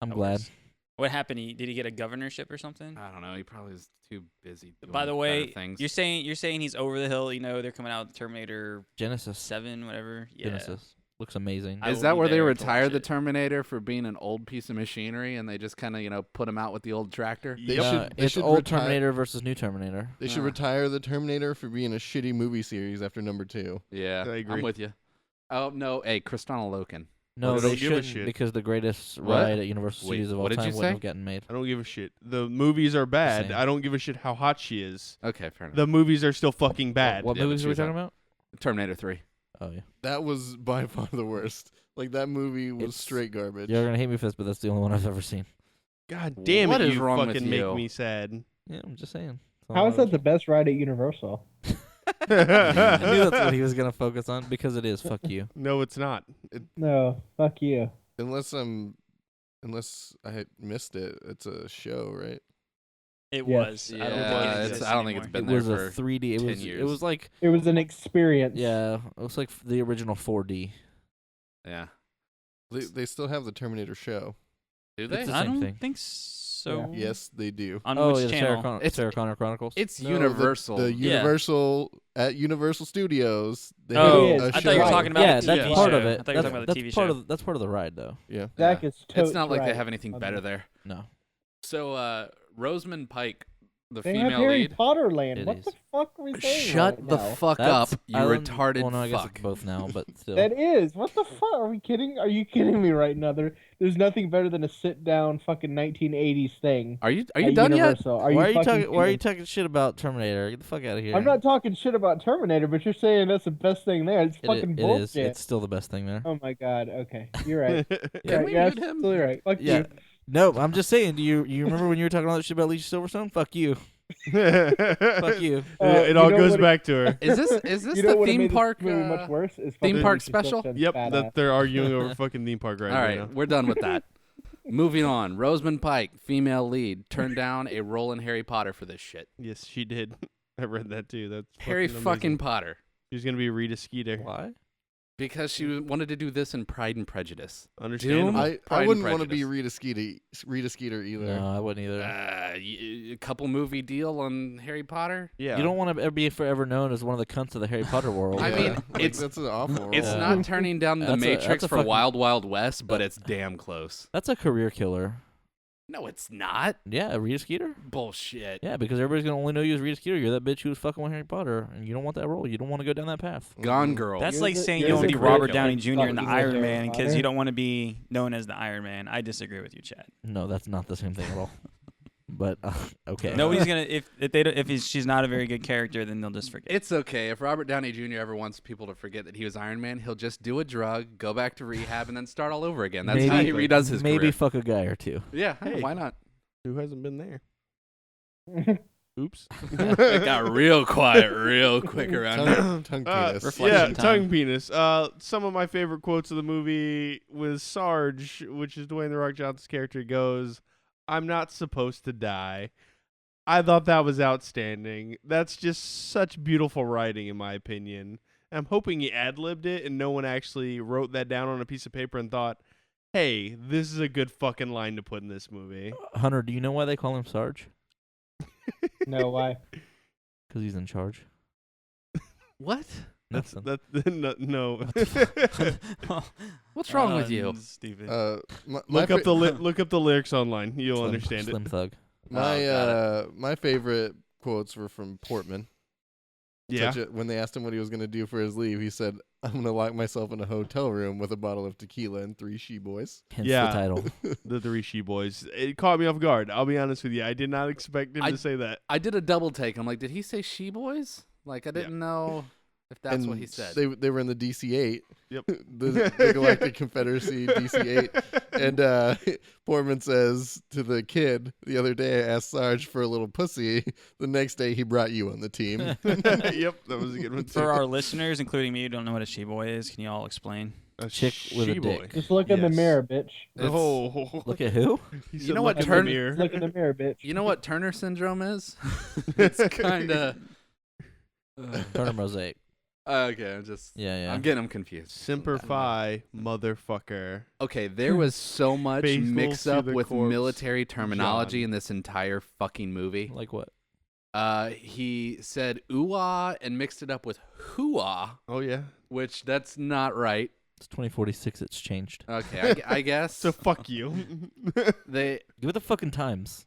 I'm That glad. works. What happened? Did he get a governorship or something? I don't know. He probably was too busy. Doing By the better way, things. you're saying he's over the hill. You know, they're coming out with Terminator Genesis. 7, whatever. Yeah. Genesis looks amazing. I is will that be where they there to retired watch the it. Terminator for being an old piece of machinery, and they just kind of put him out with the old tractor? They No, should. They it's should old retire. Terminator versus new Terminator. They should Ah. retire the Terminator for being a shitty movie series after number 2. Yeah, I agree. I'm with you. Oh no, hey, Kristana Loken. No, Well, they don't give a shouldn't shit. because the greatest What? ride at Universal Wait, Studios of all what did time you wouldn't say? have gotten made. I don't give a shit. The movies are bad. Same. I don't give a shit how hot she is. Okay, fair enough. The movies are still fucking bad. What Yeah, but movies she are we was talking on- about? Terminator 3. Oh yeah. That was by far the worst. Like that movie was It's- straight garbage. You're gonna hate me for this, but that's the only one I've ever seen. God damn What it! is You wrong with fucking you? make me sad. Yeah, I'm just saying. How is that the best ride at Universal? I knew that's what he was gonna focus on because it is. Fuck you. No, it's not. No, fuck you. Unless I had missed it, it's a show, right? It Yes. was. Yeah, I don't think it it's, exists I don't think it's anymore. been It was there a for 3D. It 10 was. years. It was like It was an experience. yeah. It was like the original 4D. Yeah. They still have the Terminator show. Do It's they? the I same don't thing. think so. Yes, they do. On Oh, which yeah, the channel? Sarah Connor Chronicles. It's No, Universal. The Yeah. Universal at Universal Studios. They Oh, It is. have a I show. thought you were talking about yeah, the that's TV part show. of it. I thought you were talking about the that's TV part show. of that's part of the ride, though. Yeah. Zach Yeah. is totes It's not like they right have anything on better that. there. No, So, Rosamund Pike, the They have female Harry lead. Potter land. It What is. the fuck are we saying Shut right the now? fuck That's up, you Island- retarded Well, no, I guess fuck. it's both now, but still. That is. What the fuck? Are we kidding? Are you kidding me right now? There's nothing better than a sit down fucking 1980s thing. Are you at done yet? Universal. Why are you fucking talking? Why are you kidding? talking shit about Terminator? Get the fuck out of here. I'm not talking shit about Terminator, but you're saying that's the best thing there. It's fucking It is. bullshit. It's still the best thing there. Oh my god. Okay, you're right. Can You're we right. mute him? Absolutely right. Fuck Yeah. you. No, I'm just saying. Do you remember when you were talking all that shit about Alicia Silverstone? Fuck you. Fuck you. It you all know goes what back to her. Is this You know the what theme made this park movie much worse? Is theme fucking park Alicia special? Silverstone's Yep, badass. that they're arguing over fucking theme park right All now. right, we're done with that. Moving on. Rosamund Pike, female lead, turned down a role in Harry Potter for this shit. Yes, she did. I read that too. That's Harry fucking fucking amazing. Potter. She's gonna be Rita Skeeter. Why? Because she wanted to do this in Pride and Prejudice. Understandable. I Pride and wouldn't want to be Prejudice. Rita Skeeter either. No, I wouldn't either. A couple movie deal on Harry Potter? Yeah. You don't want to be forever known as one of the cunts of the Harry Potter world. I Yeah, mean, like, it's- that's an awful role. It's Yeah. not turning down the That's a- Matrix that's a for fucking- Wild Wild West, but it's damn close. That's a career killer. No, it's not. Yeah, Rita Skeeter. Bullshit. Yeah, because everybody's gonna only know you as Rita Skeeter. You're that bitch who was fucking with Harry Potter, and you don't want that role. You don't want to go down that path. Gone Girl. That's You're like the- saying you're you don't want the to be career Robert killer. Downey Jr. in the Fucking Iron Harry Man because Potter. you don't want to be known as the Iron Man. I disagree with you, Chad. No, that's not the same thing at all. But okay. Nobody's gonna if she's not a very good character, then they'll just forget. It's okay. If Robert Downey Jr. ever wants people to forget that he was Iron Man, he'll just do a drug, go back to rehab, and then start all over again. That's how he Maybe- redoes his Maybe career. fuck a guy or two. Yeah, Hey. why not? Who hasn't been there? Oops. It got real quiet real quick around here. Tongue penis. Reflection Yeah, time. tongue penis. Some of my favorite quotes of the movie was Sarge, which is Dwayne The Rock Johnson's character, goes, "I'm not supposed to die." I thought that was outstanding. That's just such beautiful writing, in my opinion. I'm hoping he ad-libbed it and no one actually wrote that down on a piece of paper and thought, hey, this is a good fucking line to put in this movie. Hunter, do you know why they call him Sarge? No, why? Because he's in charge. What? That's Nothing. that no. What's wrong with you? Stupid. Look up the lyrics online. You'll Slim, understand Slim Thug. My favorite quotes were from Portman. Yeah. When they asked him what he was going to do for his leave, he said, "I'm going to lock myself in a hotel room with a bottle of tequila and 3 she-boys." Hence Yeah. the title. The 3 she-boys. It caught me off guard. I'll be honest with you. I did not expect him to say that. I did a double take. I'm like, did he say she boys? Like, I didn't know if that's what he said. They were in the DC-8. Yep. the Galactic Confederacy DC-8. And Portman says to the kid, the other day I asked Sarge for a little pussy. The next day he brought you on the team. Yep, that was a good one too. For our listeners, including me, who don't know what a she-boy is, can you all explain? A chick with a she-boy. dick. Just look in the Yes. mirror, bitch. Oh. Look at who? He You said know what look in turn- the mirror. Look in the mirror, bitch. You know what Turner syndrome is? It's kind of. Turner Mosaic. Okay, I'm just. Yeah. I'm getting them confused. Semper Fi, motherfucker. Okay, there was so much Faithful mix to up the with corpse, military terminology John. in this entire fucking movie. Like what? He said ooh-ah and mixed it up with hoo-ah, Oh yeah. which that's not right. It's 2046. It's changed. Okay, I guess. So fuck you. they Give it the fucking times.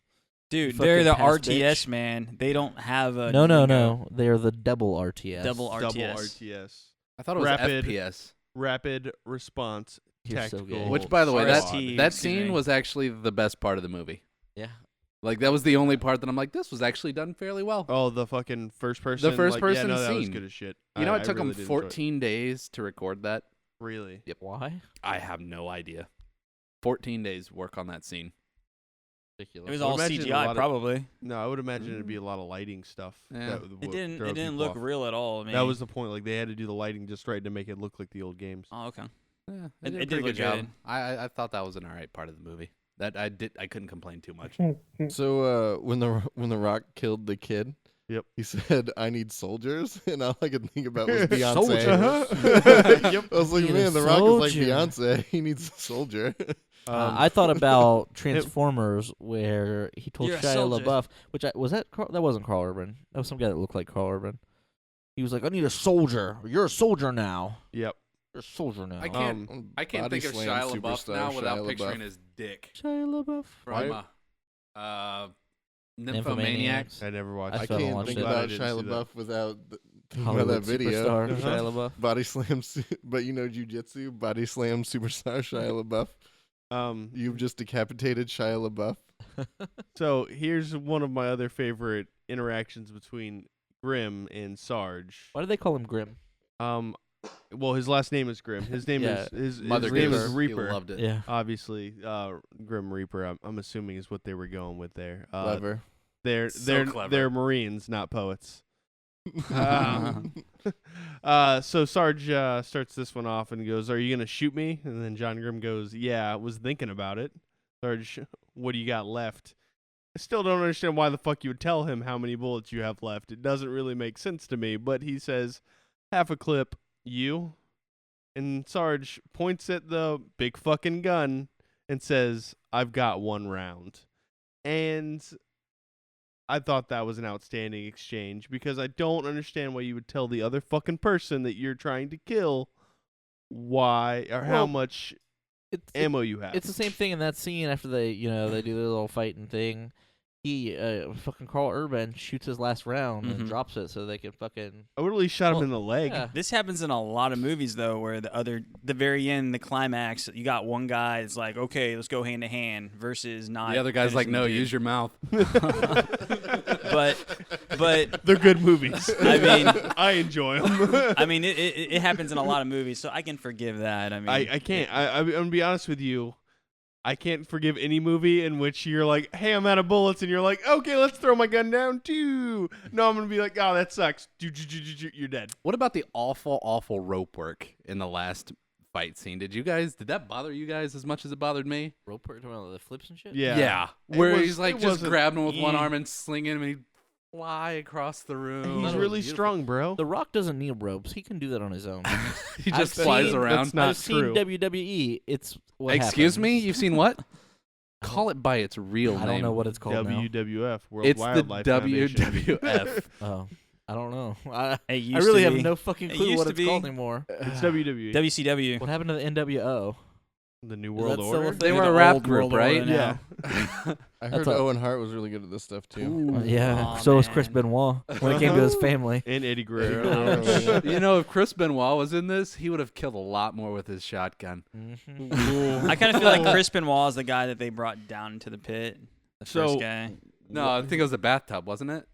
Dude, Fucking they're the past RTS, bitch. man. They don't have a No. They are the double RTS. double RTS. Double RTS. I thought it was Rapid- FPS. Rapid response You're so tactical. gay. Which, by the way, RST, that excuse scene me. was actually the best part of the movie. Yeah. Like, that was the only part that I'm like, this was actually done fairly well. Oh, the fucking first person. The first like, person yeah, no, that was scene. good as shit. You know, I it took really them did enjoy it. 14 days to record that. Really? Why? I have no idea. 14 days work on that scene. Ridiculous. It was I would all imagine a CGI, lot of- probably. No, I would imagine it'd be a lot of lighting stuff. Yeah. that It didn't. drove It didn't people look off. real at all. I mean, That was the point. Like they had to do the lighting just right to make it look like the old games. Oh, okay. Yeah, It did a did pretty look good job. good. I thought that was an alright part of the movie. That I couldn't complain too much. So when the Rock killed the kid, Yep. he said, "I need soldiers," and all I could think about was Beyonce. Soldiers. Yep. I was like, Need a man, the Rock is like soldier. Beyonce. He needs a soldier. I thought about Transformers, where he told You're a Shia soldier. LaBeouf, which that wasn't Carl Urban. That was some guy that looked like Carl Urban. He was like, "I need a soldier. You're a soldier now. Yep. You're a soldier now." I can't Body think of slam Shia LaBeouf superstar now without Shia picturing LaBeouf. his dick Shia LaBeouf. from Nymphomaniacs. I never watched. I I still haven't can't watched think it. Glad I about didn't Shia see that. LaBeouf without thinking about Hollywood that video. superstar Uh-huh. Shia LaBeouf. Body slam, but you know jujitsu. Body slam superstar Shia LaBeouf. You've just decapitated Shia LaBeouf. So here's one of my other favorite interactions between Grimm and Sarge. Why do they call him Grim? Well, his last name is Grimm. His name Yeah. is his Mother name Goose. is He Reaper. loved it. Yeah. Obviously, Grim Reaper. I'm assuming is what they were going with there. Clever. They're So clever. they're Marines, not poets. So Sarge starts this one off and goes, "Are you gonna shoot me?" And then John Grimm goes, "Yeah, I was thinking about it." Sarge, "What do you got left?" I still don't understand why the fuck you would tell him how many bullets you have left. It doesn't really make sense to me. But he says, "Half a clip, you." And Sarge points at the big fucking gun and says, "I've got 1 round." And I thought that was an outstanding exchange because I don't understand why you would tell the other fucking person that you're trying to kill why or how Well, much It's ammo you have. It's the same thing in that scene after they do their little fighting thing. He, fucking Carl Urban shoots his last round and Mhm. drops it so they can fucking. I would at least shot him Well, in the leg. Yeah. This happens in a lot of movies though, where the very end, the climax, you got one guy that's like, "Okay, let's go hand to hand," versus not. The other guy's like, finishing "No, the dude. use your mouth." But They're good movies. I mean, I enjoy them. I mean, it happens in a lot of movies, so I can forgive that. I mean, I can't. I'm gonna be honest with you. I can't forgive any movie in which you're like, "Hey, I'm out of bullets," and you're like, "Okay, let's throw my gun down too." No, I'm gonna be like, "Oh, that sucks." You're dead. What about the awful rope work in the last fight scene? Did that bother you guys as much as it bothered me? Rope work, the flips and shit? Yeah. It Where was- he's like it just wasn't- grabbing him with one Yeah. arm and slinging him, and he fly across the room. He's That really was beautiful. strong, bro. The Rock doesn't need ropes. He can do that on his own. He I've just flies seen- around. That's not I've true. seen WWE. It's what Excuse me? happens. You've seen what? I don't- Call it by its real name. I don't know what it's called now. WWF, World It's the Wildlife Foundation. WWF. Oh, I don't know. I it used really to have be. no fucking It clue used what to it's be. called anymore. It's WWE. WCW. What happened to the NWO? The New Is World that still a Order. thing? They They're were the a rap old group, World Order right? now. Yeah. I That's heard a- Owen Hart was really good at this stuff too. Yeah. Aw, So was Chris man. Benoit when it came to his family. And Eddie Guerrero. Guerrero. You know, if Chris Benoit was in this, he would have killed a lot more with his shotgun. Mm-hmm. I kind of feel like Chris Benoit is the guy that they brought down into the pit. The So- first guy. No, I think it was a bathtub, wasn't it?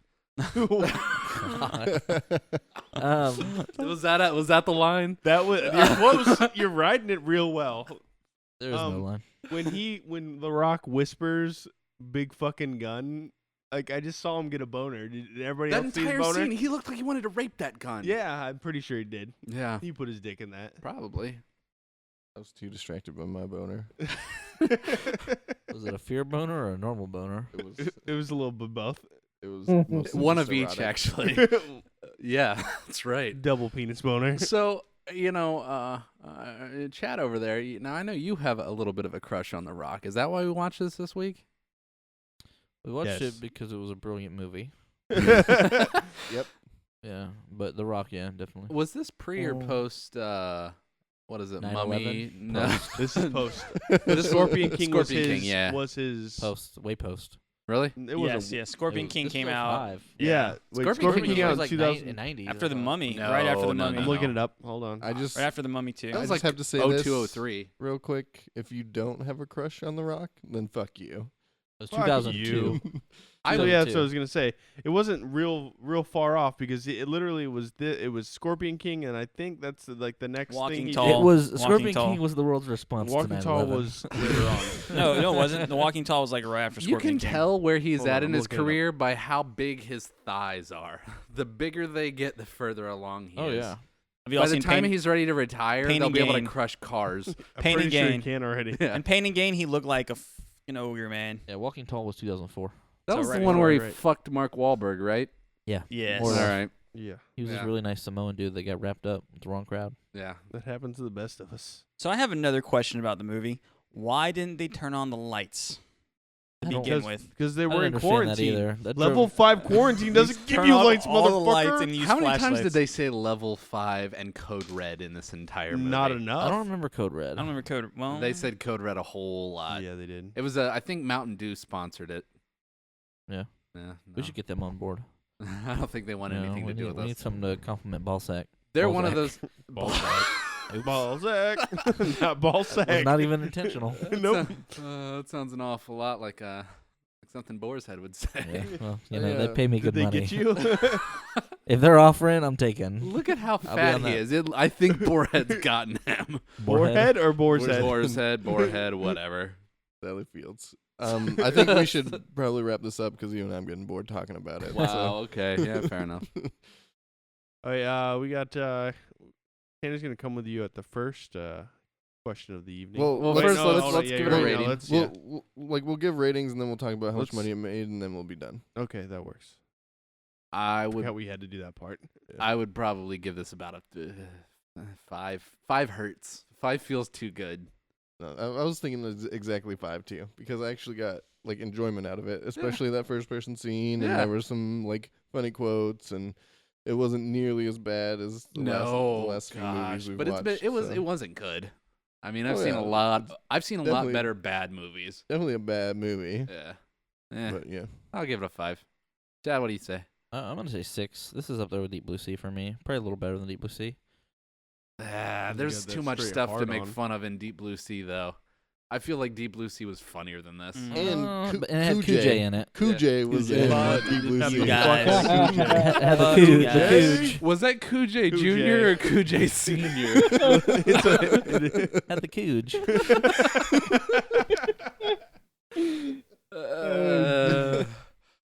Was that the line? That was you're close. You're riding it real well. There is no line. When The Rock whispers "big fucking gun," like I just saw him get a boner. Did everybody That else see his entire boner? scene, he looked like he wanted to rape that gun. Yeah, I'm pretty sure he did. Yeah. He put his dick in that. Probably. I was too distracted by my boner. Was it a fear boner or a normal boner? It was. It was a little bit both. It was Mhm. mostly One just of each, erotic. actually. Yeah, that's right. Double penis boner. So, Chad over there, now I know you have a little bit of a crush on The Rock. Is that why we watched this week? We watched Yes. it because it was a brilliant movie. Yep. Yeah, but The Rock, yeah, definitely. Was this pre or Oh. post, what is it, 9/11? Mummy? No. Post. This is post. This The was- Scorpion King was Scorpion his. King, yeah. Was his. Post, way post. Really? It was Yes, a, yes. Scorpion King This came was out 05. Yeah. Wait, Scorpion Scorpion King King out was in like 2000. 90s. after the Mummy, No, right after the no, Mummy. no, I'm looking it up. Hold on. I just Right after the Mummy too. That I was just like have to say 0203. real quick. If you don't have a crush on The Rock, then fuck you. It was Fuck 2002. you. I So would yeah, that's too. what I was gonna say. It wasn't real far off because it literally was. It was Scorpion King, and I think that's like the next Walking thing. He Tall. did. It was Walking Scorpion Tall. King was the world's response Walking to Tall 9/11. was later on. No, it wasn't. The Walking Tall was like right after You Scorpion can King. tell where he's Hold at on, in I'm his looking it up. career by how big his thighs are. The bigger they get, the further along he Oh is. yeah. Have you all By the seen time Pain, he's ready to retire, Pain they'll and be able to Gain? crush cars. I'm Pain pretty and sure he Gain. can already. Yeah. In Pain and Gain, he looked like a fucking ogre, man. Yeah, Walking Tall was 2004. That So was right the one where he right. fucked Mark Wahlberg, right? Yeah. Yes. More or All less. right. Yeah, He was this Yeah. really nice Samoan dude that got wrapped up with the wrong crowd. Yeah. that happens to the best of us. So I have another question about the movie. Why didn't they turn on the lights to I don't- begin with? Because they I were didn't in understand quarantine. that either. That Level drove- 5 quarantine doesn't give Turn you off lights, all the motherfucker. lights and use How many times flashlights. did they say level 5 and code red in this entire movie? Not enough. I don't remember Code Red. I don't remember code. Well, They said code red a whole lot. Yeah, they did. It was I think Mountain Dew sponsored it. Yeah. Yeah. We should get them on board. I don't think they want No, anything to do with we us. need something to compliment Ballsack. They're one of Balzac. those. Balzac. Not ball Was sack. not even intentional. Nope. That sounds an awful lot like something Boar's head would say. Yeah, well, you Oh, know, they yeah. pay me Did good they money. get you? If they're offering, I'm taking. Look at how I'll be fat on he that. is. I think Boarhead's gotten him. Boarhead or boar's head? Boar's head, Boarhead, whatever. Sally Fields. I think we should probably wrap this up because you and I'm getting bored talking about it. Wow. Okay. Yeah. Fair enough. Oh yeah, we got Tanner's gonna come with you at the first question of the evening. Well, Well, first, let's hold on, give you're it a right. rating. Let's- We'll, yeah. we'll give ratings and then we'll talk about how much Let's- money it made and then we'll be done. Okay, that works. I Forgot would. we had to do that part. I would probably give this about a 5. 5 hurts. 5 feels too good. No, I was thinking exactly 5 too because I actually got like enjoyment out of it, especially that first person scene, and Yeah. there were some like funny quotes, and it wasn't nearly as bad as the last few movies we've but watched. it wasn't good. I mean, I've Oh, seen yeah. a lot. I've seen a lot Definitely- better bad movies. definitely a bad movie, Yeah. Yeah. but yeah. I'll give it a 5. Dad, what do you say? I'm gonna say 6. This is up there with Deep Blue Sea for me. Probably a little better than Deep Blue Sea. You There's got too that much straight stuff to hard make on. fun of in Deep Blue Sea, though. I feel like Deep Blue Sea was funnier than this. Mm. And But it had Cuj in it. Cuj was Cuj. in Fuck, Deep Blue you Sea. guys. Had the Fuck Cuj. you The guys. Cuj. Was that Cuj Cuj. Jr. or Cuj Sr.? Had the Cuj.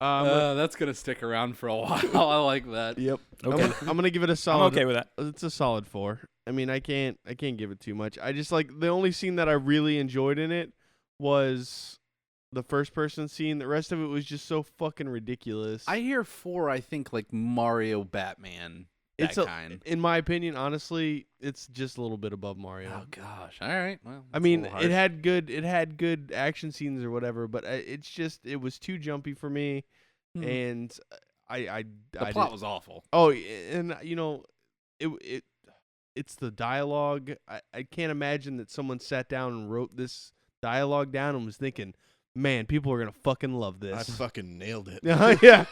That's going to stick around for a while. I like that. Yep. Okay. I'm gonna give it a I'm solid. okay with that. It's a solid 4. I mean, I can't give it too much. I just like the only scene that I really enjoyed in it was the first person scene. The rest of it was just so fucking ridiculous. I hear 4, I think, like Mario Batman. That It's a- kind. in my opinion, honestly, it's just a little bit above Mario. Oh, gosh. All right. Well, I that's a mean, little it harsh. had good action scenes or whatever, but it was too jumpy for me, Hmm. and I The plot was awful. Oh, and it's the dialogue. I can't imagine that someone sat down and wrote this dialogue down and was thinking, man, people are gonna fucking love I this. fucking nailed it. Yeah,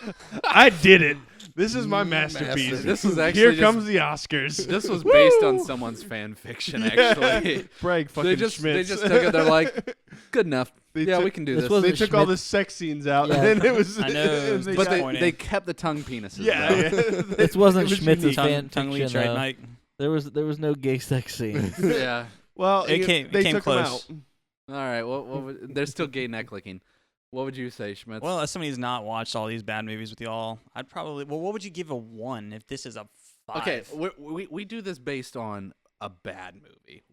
I did it. This is my masterpiece. Masterpiece. This was actually Here just- comes the Oscars. This was based on someone's fan fiction, actually. Bragg fucking They Schmitz. just took it. They're like, good enough. They Yeah, took- we can do this this. wasn't they took all Schmitz. the sex scenes out, Yeah. and it was. I know, it was they But got- they disappointing. kept the tongue penises. yeah, though. yeah. This wasn't It was Schmitz's unique. fan Tongue leech, fiction. right, though. Mike? There was no gay sex scenes. Yeah. Well, It came they took 'em close. out. All right. There's still gay neck licking. What would you say, Schmitz? Well, as somebody who's not watched all these bad movies with y'all, I'd probably. Well, what would you give a 1 if this is a 5? okay, we do this based on a bad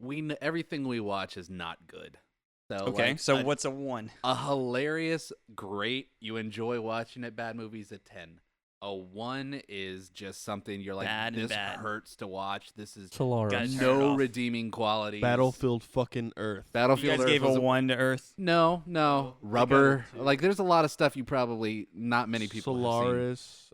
movie. Everything we watch is not good. So Okay, like, so what's a 1? a hilarious, great, you enjoy watching it bad movie's a 10. A 1 is just something you're like, Bad and this bad. hurts to watch. This is Solaris. Guys, turn it no off. redeeming qualities. Battlefield fucking Earth. You Battlefield guys Earth gave was a 1 to Earth. No, Oh, I got rubber. it, too. Like, there's a lot of stuff you probably not many people have Solaris.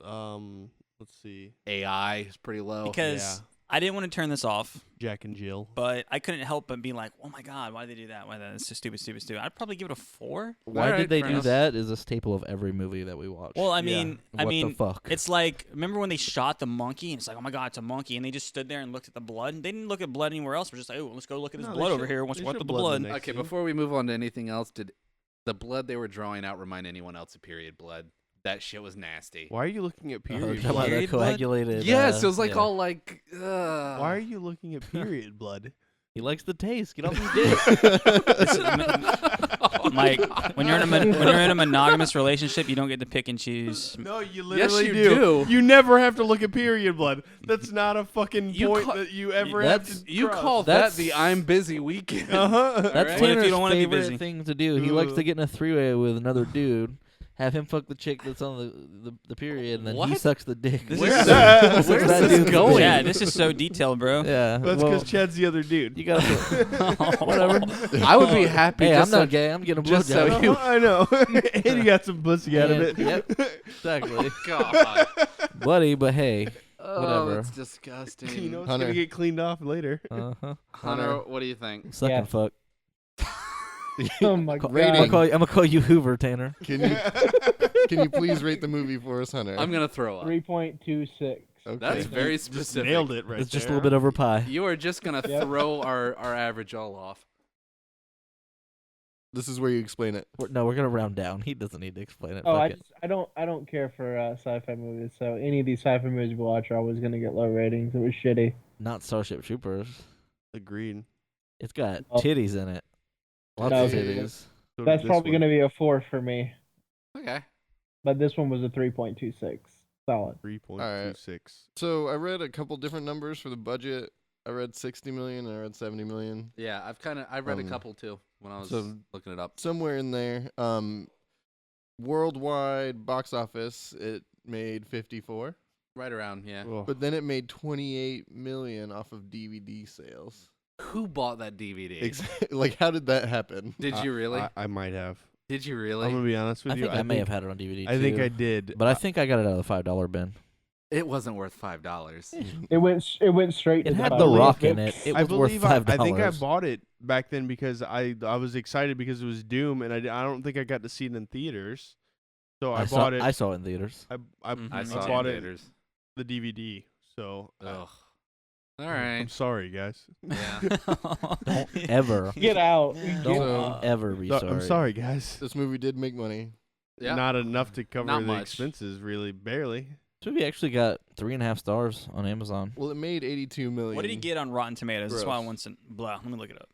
Let's see. seen. AI is pretty low. Because I didn't want to turn this off, Jack and Jill. but I couldn't help but be like, oh my God, why did they do that? Why that? It's just stupid, stupid, stupid. I'd probably give it a 4. Why Alright, did they fair do enough. that? Is a staple of every movie that we watch. Well, I Yeah. mean, what the fuck? it's like, remember when they shot the monkey and it's like, oh my God, it's a monkey. And they just stood there and looked at the blood. And they didn't look at blood anywhere else. We're just like, oh, let's go look at this No, they blood over show- here. What's they what show with the blood in blood? the next Okay, scene. before we move on to anything else, did the blood they were drawing out remind anyone else of period blood? That shit was nasty. Why are you looking at period Talking about blood? the Period blood? coagulated. Yes, it was like yeah. all like. Why are you looking at period blood? He likes the taste. Get off his dick. Mike, when you're in a monogamous relationship, you don't get to pick and choose. No, you Yes, literally you do. do. You never have to look at period blood. That's not a fucking You point ca- that you ever have that's- to. You call That's- that the I'm busy weekend. Uh-huh. That's Right? What if Tanner's you don't wanna be favorite busy? thing to do. He likes to get in a three-way with another dude, have him fuck the chick that's on the period, and then he What? sucks the dick. This Where's is this- Where's where's that this dude going? Yeah, this is so detailed, bro. Yeah, That's well, because Chad's the other dude. you gotta. Whatever. I would be happy. Hey, just I'm not so- gay. I'm getting a just so blowjob. you- I know. And you got some pussy out of it. Yep. Exactly, God. buddy. But hey, Oh, whatever. that's disgusting. You know it's Hunter. gonna get cleaned off later. Uh-huh. Hunter, what do you think? Suck Yeah. and fuck. Oh my god. Rating. I'm gonna call you Hoover, Tanner. Can you please rate the movie for us, Hunter? I'm gonna throw up. 3.26. Okay. That's very Just specific. nailed it right It's just a there. little bit over pie. You are just gonna Yep. throw our average all off. This is where you explain it. We're gonna round down. He doesn't need to explain it. Oh, Fuck it. I don't care for sci-fi movies. So any of these sci-fi movies we watch are always gonna get low ratings. It was shitty. Not Starship Troopers. Agreed. It's got Oh. titties in it. Lots No, of okay. titties. So That's this probably one, gonna be a 4 for me. Okay. But this one was a 3.26. Solid. 3.26. So I read a couple different numbers for the budget. I read 60 million and I read 70 million. Yeah, I read a Um, couple too when I was so- looking it up. Somewhere in there. Worldwide box office, it made 54, Right around, yeah. Oh. but then it made 28 million off of DVD sales. Who bought that DVD? Like, how did that happen? Did you really? I might have. Did you I'm really? gonna be honest with I you. think I may have had it on DVD. I think too. I did. But I think I got it out of the $5 bin. It wasn't worth $5. It went straight. It to had the The bottom. Rock in it. It I was worth believe $5. I think I bought it back then because I was excited because it was Doom, and I don't think I got to see it in theaters. So I bought it. I saw it in theaters. I I I saw bought it it in theaters. the DVD. So Ugh. All I'm right. sorry, guys. Yeah. Don't ever. Get out. Don't So- ever be No, sorry. I'm sorry, guys. This movie did make money. Yeah. Not enough to cover Not the much. expenses, really, barely. This movie actually got 3.5 stars on Amazon. Well, it made 82 million. What did he get on Rotten Tomatoes? That's why I Gross. want to. Blah. Let me look it up.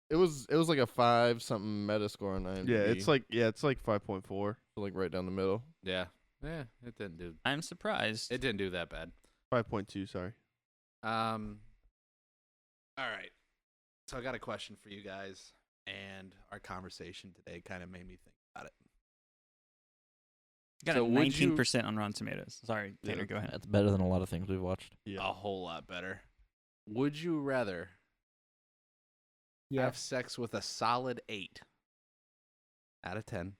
It was like a 5 something Metascore on IMDb. Yeah, it's like 5.4. So, like right down the middle. Yeah. Yeah. It didn't do. I'm surprised. It didn't do that bad. 5.2, sorry. All right. So I got a question for you guys, and our conversation today kind of made me think about it. Got So a would you- 19% on Rotten Tomatoes. Sorry, Tanner, go ahead. That's better than a lot of things we've watched. Yeah. A whole lot better. Would you rather Yeah. have sex with a solid 8 out of 10,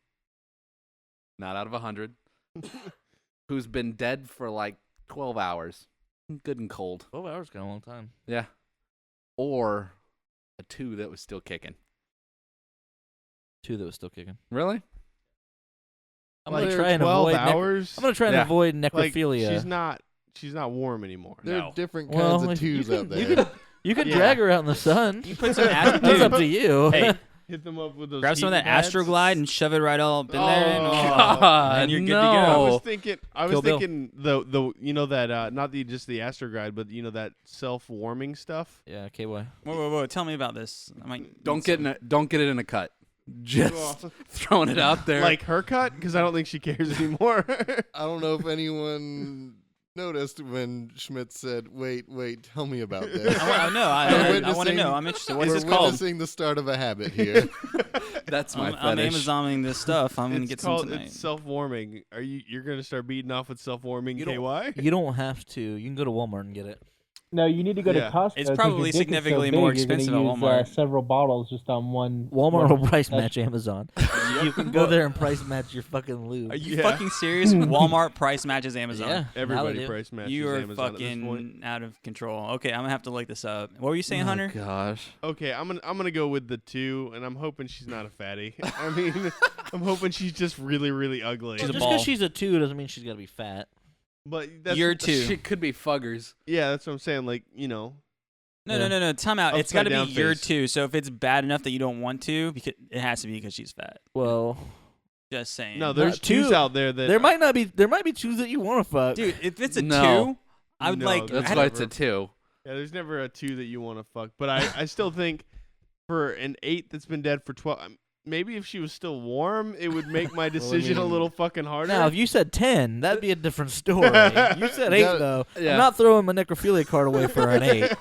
not out of 100, who's been dead for like 12 hours, good and cold, 12 hours got a long time. yeah, or a 2 that was still kicking? 2 that was still kicking. Really? I'm Like gonna try and 12 avoid. hours. I'm gonna try and Yeah. avoid like, necrophilia. she's not warm anymore. There No. are different Well, kinds of if you twos can- out you there. You could Yeah. drag her out in the sun. You put some That's up to dude, you. Hey, Hit them up with those. grab some of that heating pads. Astroglide and shove it right all up in there, and, Oh, God, and you're good no. to I go. was thinking. Kill Bill. The you know that not just the Astroglide, but you know that self-warming stuff. Yeah, KY. Whoa! Tell me about this. I might Don't need get some- don't get it in a cut. Just throwing it out there. Like her cut, because I don't think she cares anymore. I don't know if anyone noticed when Schmidt said, "Wait, tell me about this." I know. We're I want to witnessing- know. I'm interested. What is We're this called? witnessing the start of a habit here. That's my I'm fetish. Amazoning this stuff. I'm gonna It's get some called tonight. it's self-warming. You're gonna start beating off with self-warming You don't- KY? You don't have to. You can go to Walmart and get it. No, you need to go Yeah. to Costco. It's 'cause probably your dick is so significantly big, more you're gonna expensive at use, Walmart. several bottles just on one. Walmart one will price session. match Amazon. You can go there and price match your fucking lube. Are you Yeah. fucking serious? Walmart price matches Amazon. Yeah, Everybody now they do. price matches You are Amazon at this point. fucking out of control. Okay, I'm gonna have to look this up. What were you saying, Oh, Hunter? gosh. Okay, I'm gonna go with the 2, and I'm hoping she's not a fatty. I mean, I'm hoping she's just really, really ugly. She's a Just ball. because she's a 2 doesn't mean she's got to be fat. But that's You're 2. She could be fuggers. yeah, that's what I'm saying. Like No. Time out. It's got to be Upside down your face. 2. So if it's bad enough that you don't want to, because it has to be because she's fat. Well, Just saying. no, there's Not 2. 2s out there that there might not be. There might be 2s that you want to fuck. dude, if it's a No. 2, I would No, like. that's That's why it's a 2. Yeah, there's never a 2 that you want to fuck. But I still think for an 8 that's been dead for 12, maybe if she was still warm, it would make my decision a little fucking harder. Now, if you said 10, that'd be a different story. You said 8, though. Yeah. I'm not throwing my necrophilia card away for an 8.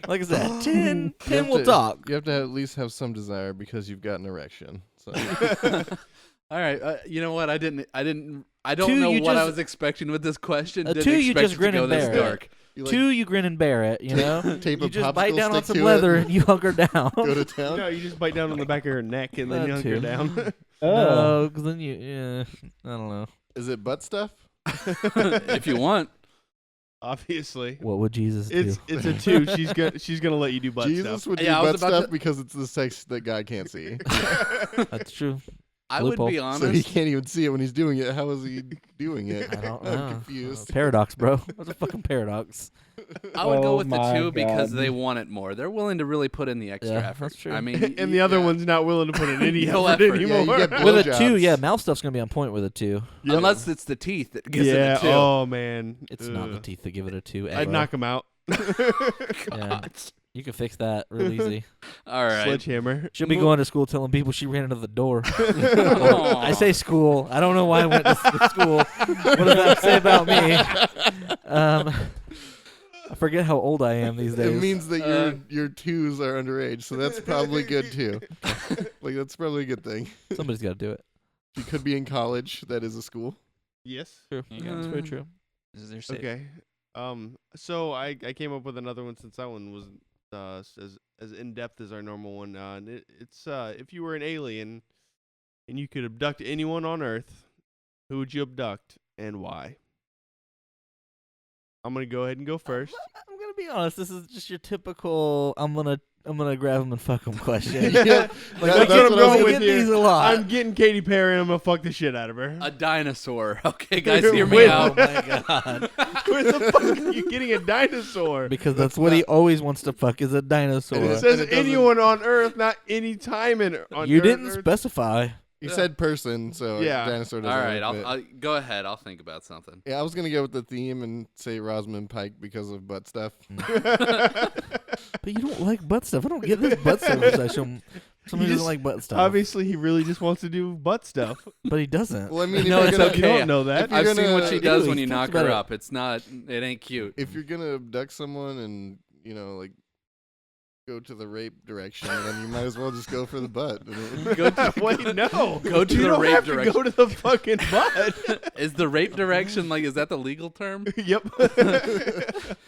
Like I said, 10 we'll talk. You have to at least have some desire because you've got an erection. So All right, you know what? I don't 2, know you what I just- was expecting with this question. A Didn't 2, you expect just it to grin go and this bear it. dark. you like 2, you grin and bear it, you know? tape You a just bite popsicle down on stick some to leather it and you hunker down. Go to town. No, you just bite down on the back of her neck and then That you hunker too. down. No, because then yeah, I don't know. Is it butt stuff? If you want. Obviously. What would Jesus do? It's a 2. She's gonna let you do butt Jesus stuff. would do Yeah, I was butt about stuff to- because it's the sex that God can't see. That's true. I would be Loophole. honest. So he can't even see it when he's doing it. How is he doing it? I don't I'm know. confused. Paradox, bro. That's a fucking paradox. I would go Oh with the my 2 because God. they want it more. They're willing to really put in the extra Yeah, effort. that's true. I mean, And the other one's not willing to put in any No effort effort. Yeah, anymore. you get With a blowjobs. 2, yeah, mouth stuff's going to be on point with a 2. unless it's the teeth that gives yeah. it a 2. Oh man. It's not the Ugh. teeth that give it a 2. I'd ever. knock him out. Yeah. You can fix that real easy. All right. Sledgehammer. She'll be going to school telling people she ran into the door. Aw. I say school. I don't know why I went to school. What does that say about me? I forget how old I am these days. It means that your 2s are underage, so that's probably good too. Like that's probably a good thing. Somebody's got to do it. You could be in college. That is a school. Yes. True. There you go. That's very true. This is their safe. Okay. So I came up with another one since that one was as in depth as our normal one. And it's if you were an alien and you could abduct anyone on Earth, who would you abduct and why? I'm gonna go ahead and go first. I'm gonna be honest. This is just your typical. I'm gonna grab him and fuck him question. Yeah, Like, that's we what I'm get- going we with get here. these a lot. I'm getting Katy Perry and I'm gonna fuck the shit out of her. A dinosaur. Okay, guys, hear me Wait. out. Oh my god! Where the fuck are you getting a dinosaur? Because that's what he always wants to fuck is a dinosaur. And It And says it doesn't- anyone on Earth, not any time on You Earth. didn't specify. You said person, so Yeah. dinosaur All doesn't right, fit. I'll go ahead. I'll think about something. Yeah, I was gonna go with the theme and say Rosamund Pike because of butt stuff. But you don't like butt stuff. I don't get this butt stuff obsession. Somebody You doesn't just- like butt stuff. Obviously, he really just wants to do butt stuff. But he doesn't. Well, I mean, if No, you're it's gonna, okay. You don't know that. If you're I've seen gonna- what she does Ew, when he you talks knock her about it. up. It's not. It ain't cute. If you're gonna abduct someone and like go to the rape direction, then you might as well just go for the butt. Go to, Wait, no. Go to you the don't rape have direction. to go to the fucking butt. Is the rape direction is that the legal term? Yep.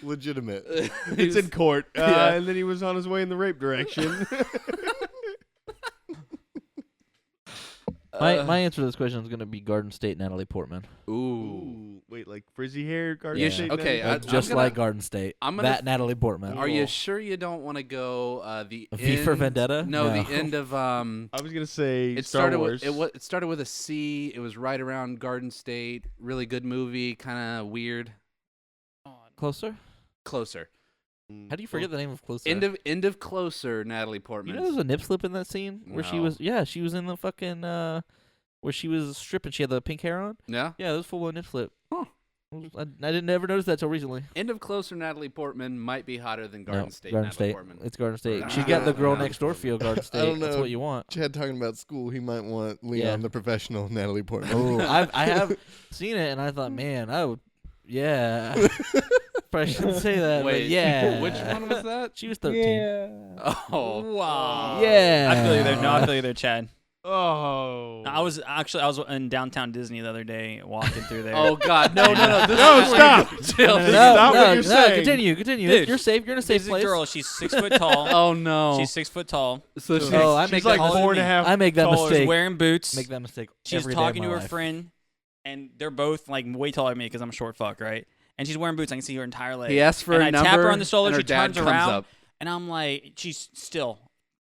Legitimate. It's in court. Yeah. And then he was on his way in the rape direction. My answer to this question is going to be Garden State Natalie Portman. Ooh. Ooh, wait, like frizzy hair, Garden Yeah. State Okay, Natalie? I'm Just gonna- like Garden State. I'm gonna that Natalie Portman. Are you Cool. sure you don't want to go the V for end- Vendetta? No, No. the end of I was gonna say It Star started Wars. with it started with a C. It was right around Garden State. Really good movie. Kind of weird. Closer? Closer. Mm. How do you forget the name of Closer? End of Closer. Natalie You Portman. know there's a nip slip in that scene where she No. was she was in the fucking where she was stripping. She had the pink hair on. Yeah. Yeah, it was full on nip slip. Huh. I didn't ever notice that till recently. End of Closer. Natalie Portman might be hotter than Garden State. Garden Natalie State. Portman. It's Garden State. Nah. She's got the girl Nah. next door feel. Garden State. don't That's know. what you want. Chad talking about school, he might want Leon, Yeah. the professional, Natalie Portman. Oh, I have seen it, and I thought, man, I would, yeah. Probably shouldn't say that, but Wait, yeah. which one was that? She was 13. Yeah. Oh, Wow. Yeah. I feel you there. No, I feel you there, Chad. Oh. I was in downtown Disney the other day, walking through there. Oh God, no. This No, is stop. Chill. Stop what you're saying. Continue. Dude, You're safe. You're in a safe There's a place. girl. She's 6 foot tall. Oh no. She's 6 foot tall. So she's, Oh, I She's make like that taller than 4.5. I make that taller. mistake. She's wearing boots. Make that mistake. She's every day of talking to my her life. friend, and they're both like way taller than me because I'm a short fuck, right? And she's wearing boots. I can see her entire leg. he asked for and a I number. tap her on the shoulder. and her She dad turns comes around, up. and I'm like, she's still.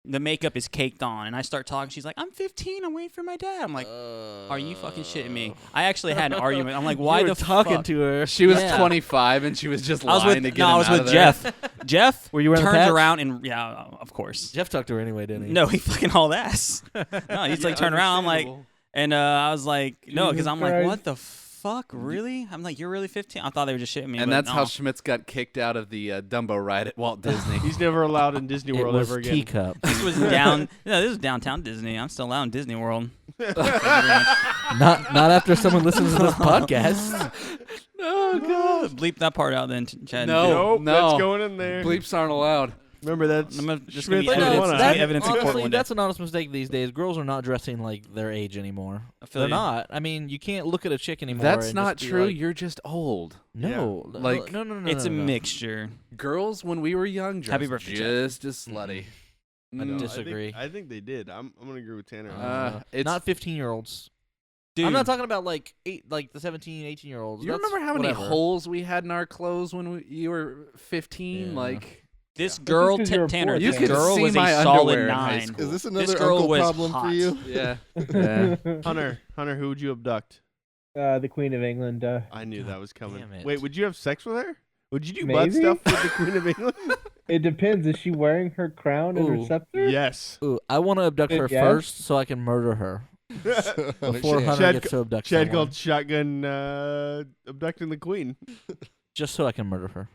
The makeup is caked on, and I start talking. She's like, "I'm 15. I'm waiting for my dad." I'm like, "Are you fucking shitting me?" I actually had an argument. I'm like, "Why You were the talking fuck?" to her? She was Yeah. 25 and she was just I was lying with to get him I was out with of there. Jeff. Jeff Were you wearing the turns patch? around and yeah, of course. Jeff talked to her anyway, didn't he? No, he fucking hauled ass. No, he's like turned around. I'm like, and I was like, no, because I'm like, what the fuck? fuck? Really? I'm like, you're really 15? I thought they were just shitting me. And but that's no. how Schmitz got kicked out of the Dumbo ride at Walt Disney. He's never allowed in Disney It World was ever again. teacup. This was this is downtown Disney. I'm still out in Disney World. Not after someone listens to this podcast. Oh god. Bleep that part out then, Chad. No. Nope, that's going in there. Bleeps aren't allowed. Remember that's I'm just gonna be Schmitz evidence. one That's eye. the evidence in court honestly, one day. that's an honest mistake these days. Girls are not dressing like their age anymore. I feel They're you. not. I mean, you can't look at a chick anymore. That's and not just be true. like, You're just old. no, Yeah. Like, no. It's a no. mixture. Girls, when we were young, dressed Happy birthday, Chad. just as slutty. I Mm. disagree. I think they did. I'm gonna agree with Tanner. on that. It's Not 15-year-olds. Dude, I'm not talking about like the 17, 18-year-olds. You remember how many holes we had in our clothes when you were 15? Yeah. Like, this Yeah. girl, That's 'cause you're Tanner, poor, this Tanner. girl see was my a solid underwear in high 9. school. Is this This another girl uncle was problem hot. for you? yeah. Hunter, who would you abduct? The Queen of England. I knew that was coming. damn it. Wait, would you have sex with her? Would you do butt Maybe. stuff with the Queen of England? It depends. Is she wearing her crown and Ooh. her scepter? Yes. Ooh, I want to abduct her Yes. first so I can murder her before Hunter Chad gets to abduct Chad someone. called shotgun abducting the Queen. Just so I can murder her.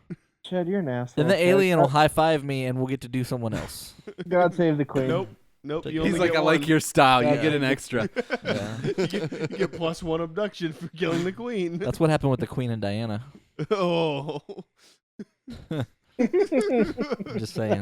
Chad, you're an asshole. Then the Chad. alien will high five me and we'll get to do someone else. God save the Queen. Nope. He's You He's only like, get I like one. your style. You Yeah. get an extra. Yeah. you get plus one abduction for killing the Queen. That's what happened with the Queen and Diana. Oh. I'm just saying.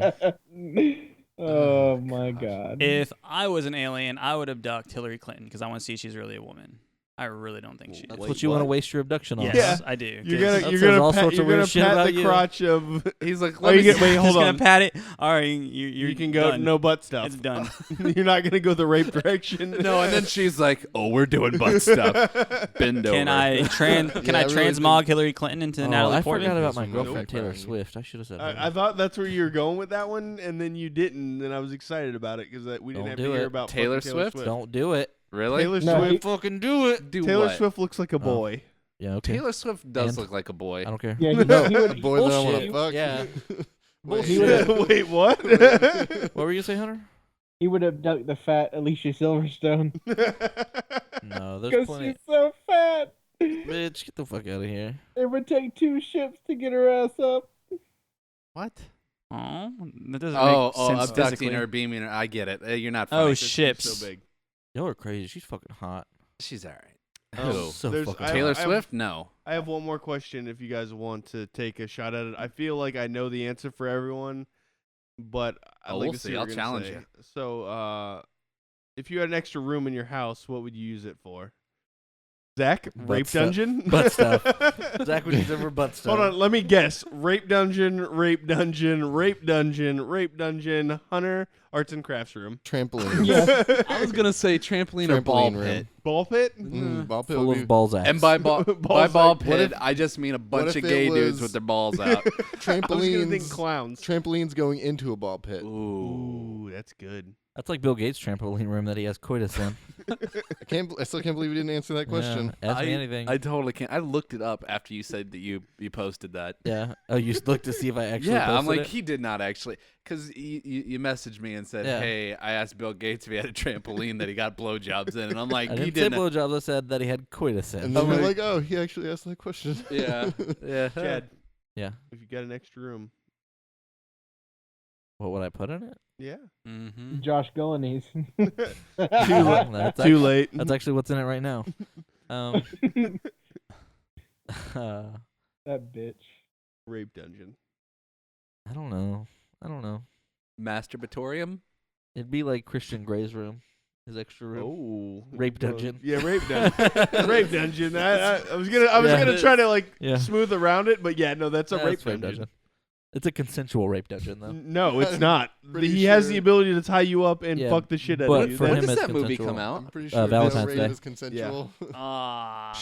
Oh my God. If I was an alien, I would abduct Hillary Clinton because I want to see if she's really a woman. I really don't think she is. That's Wait, what you want to what? waste your abduction on. Yes, Yeah. I do. You're 'cause- gonna That you're says gonna all pat, sorts you're of weird gonna shit pat about the you. crotch of. He's like, Oh, let you me get see- wait, hold just gonna on. pat it. All right, you're You can go done. no butt stuff. It's done. You're not gonna go the rape direction. No, and then she's like, oh, we're doing butt stuff. Bend over. Can I Yeah, I really transmog Hillary Clinton into Oh, Natalie I Portman? forgot about my Nope. girlfriend Taylor Nope. Swift. I should have said I that. thought that's where you were going with that one, and then you didn't, and I was excited about it because we didn't Don't have do to hear it. about Taylor fucking Swift? Don't do it. Really? Taylor No, Swift. Fucking do it. Do Taylor what? Swift looks like a boy. Yeah, okay. Taylor Swift does And? look like a boy. I don't care. Yeah, he would. Boy that I want Bullshit. to fuck. Yeah. Wait. Wait, what? What were you gonna say, Hunter? He would abduct the fat Alicia Silverstone No, there's because plenty. she's so fat. Bitch, get the fuck out of here. It would take 2 ships to get her ass up. What? Oh, that doesn't Oh, make sense abducting physically. her, beaming her. I get it. You're not funny. Oh, She's ships. so big. Y'all are crazy. She's fucking hot. She's all right. Um, Who? So there's- fucking I- Taylor I- Swift? No. I have one more question if you guys want to take a shot at it. I feel like I know the answer for everyone, but I'd Oh, like we'll to see see. what I'll you're gonna challenge say. you. So, if you had an extra room in your house, what would you use it for? Zach, rape stuff. dungeon? Butt stuff. Zach would use it for butt stuff. Hold on, let me guess. Rape dungeon, rape dungeon, rape dungeon, rape dungeon, Hunter, arts and crafts room. Trampoline. Yeah. I was gonna say trampoline or ball Trampoline room. pit. Ball pit? Ball pit Full would be of balls axe. And by ball Balls like- pit, I just mean a bunch if of it gay dudes was- with their balls out. I was gonna think trampolines. clowns. Trampolines going into a ball pit. Ooh. Ooh, that's good. That's like Bill Gates' trampoline room that he has coitus in. I still can't believe you didn't answer that question. Yeah, ask me anything. I totally can't. I looked it up after you said that you posted that. Yeah. Oh, you looked to see if I actually Yeah, I'm posted like, it? he did not actually. Because you messaged me and said, Yeah. hey, I asked Bill Gates if he had a trampoline that he got blowjobs in. And I'm like, I he didn't say didn't. blowjobs. I said that he had coitus in. And then I'm we're like- like, oh, he actually asked that question. Yeah. Yeah. Chad, Yeah. if you got an extra room. What would I put in it? Yeah. Mm-hmm. Josh Golanese. That's Too actually, late. That's actually what's in it right now. that bitch. Rape dungeon. I don't know. Masturbatorium? It'd be like Christian Gray's room, his extra room. Oh, Rape dungeon. Yeah, rape dungeon. Rape dungeon. I was gonna Yeah. gonna try to like Yeah. smooth around it, but yeah, no, that's a Yeah, rape it's dungeon. It's a consensual rape dungeon, though. No, it's not. Pretty He has sure- the ability to tie you up and Yeah, fuck the shit out but of you. for When him does it's that movie consensual. come I'm out? pretty sure Valentine's male Day. rape is consensual. Should Not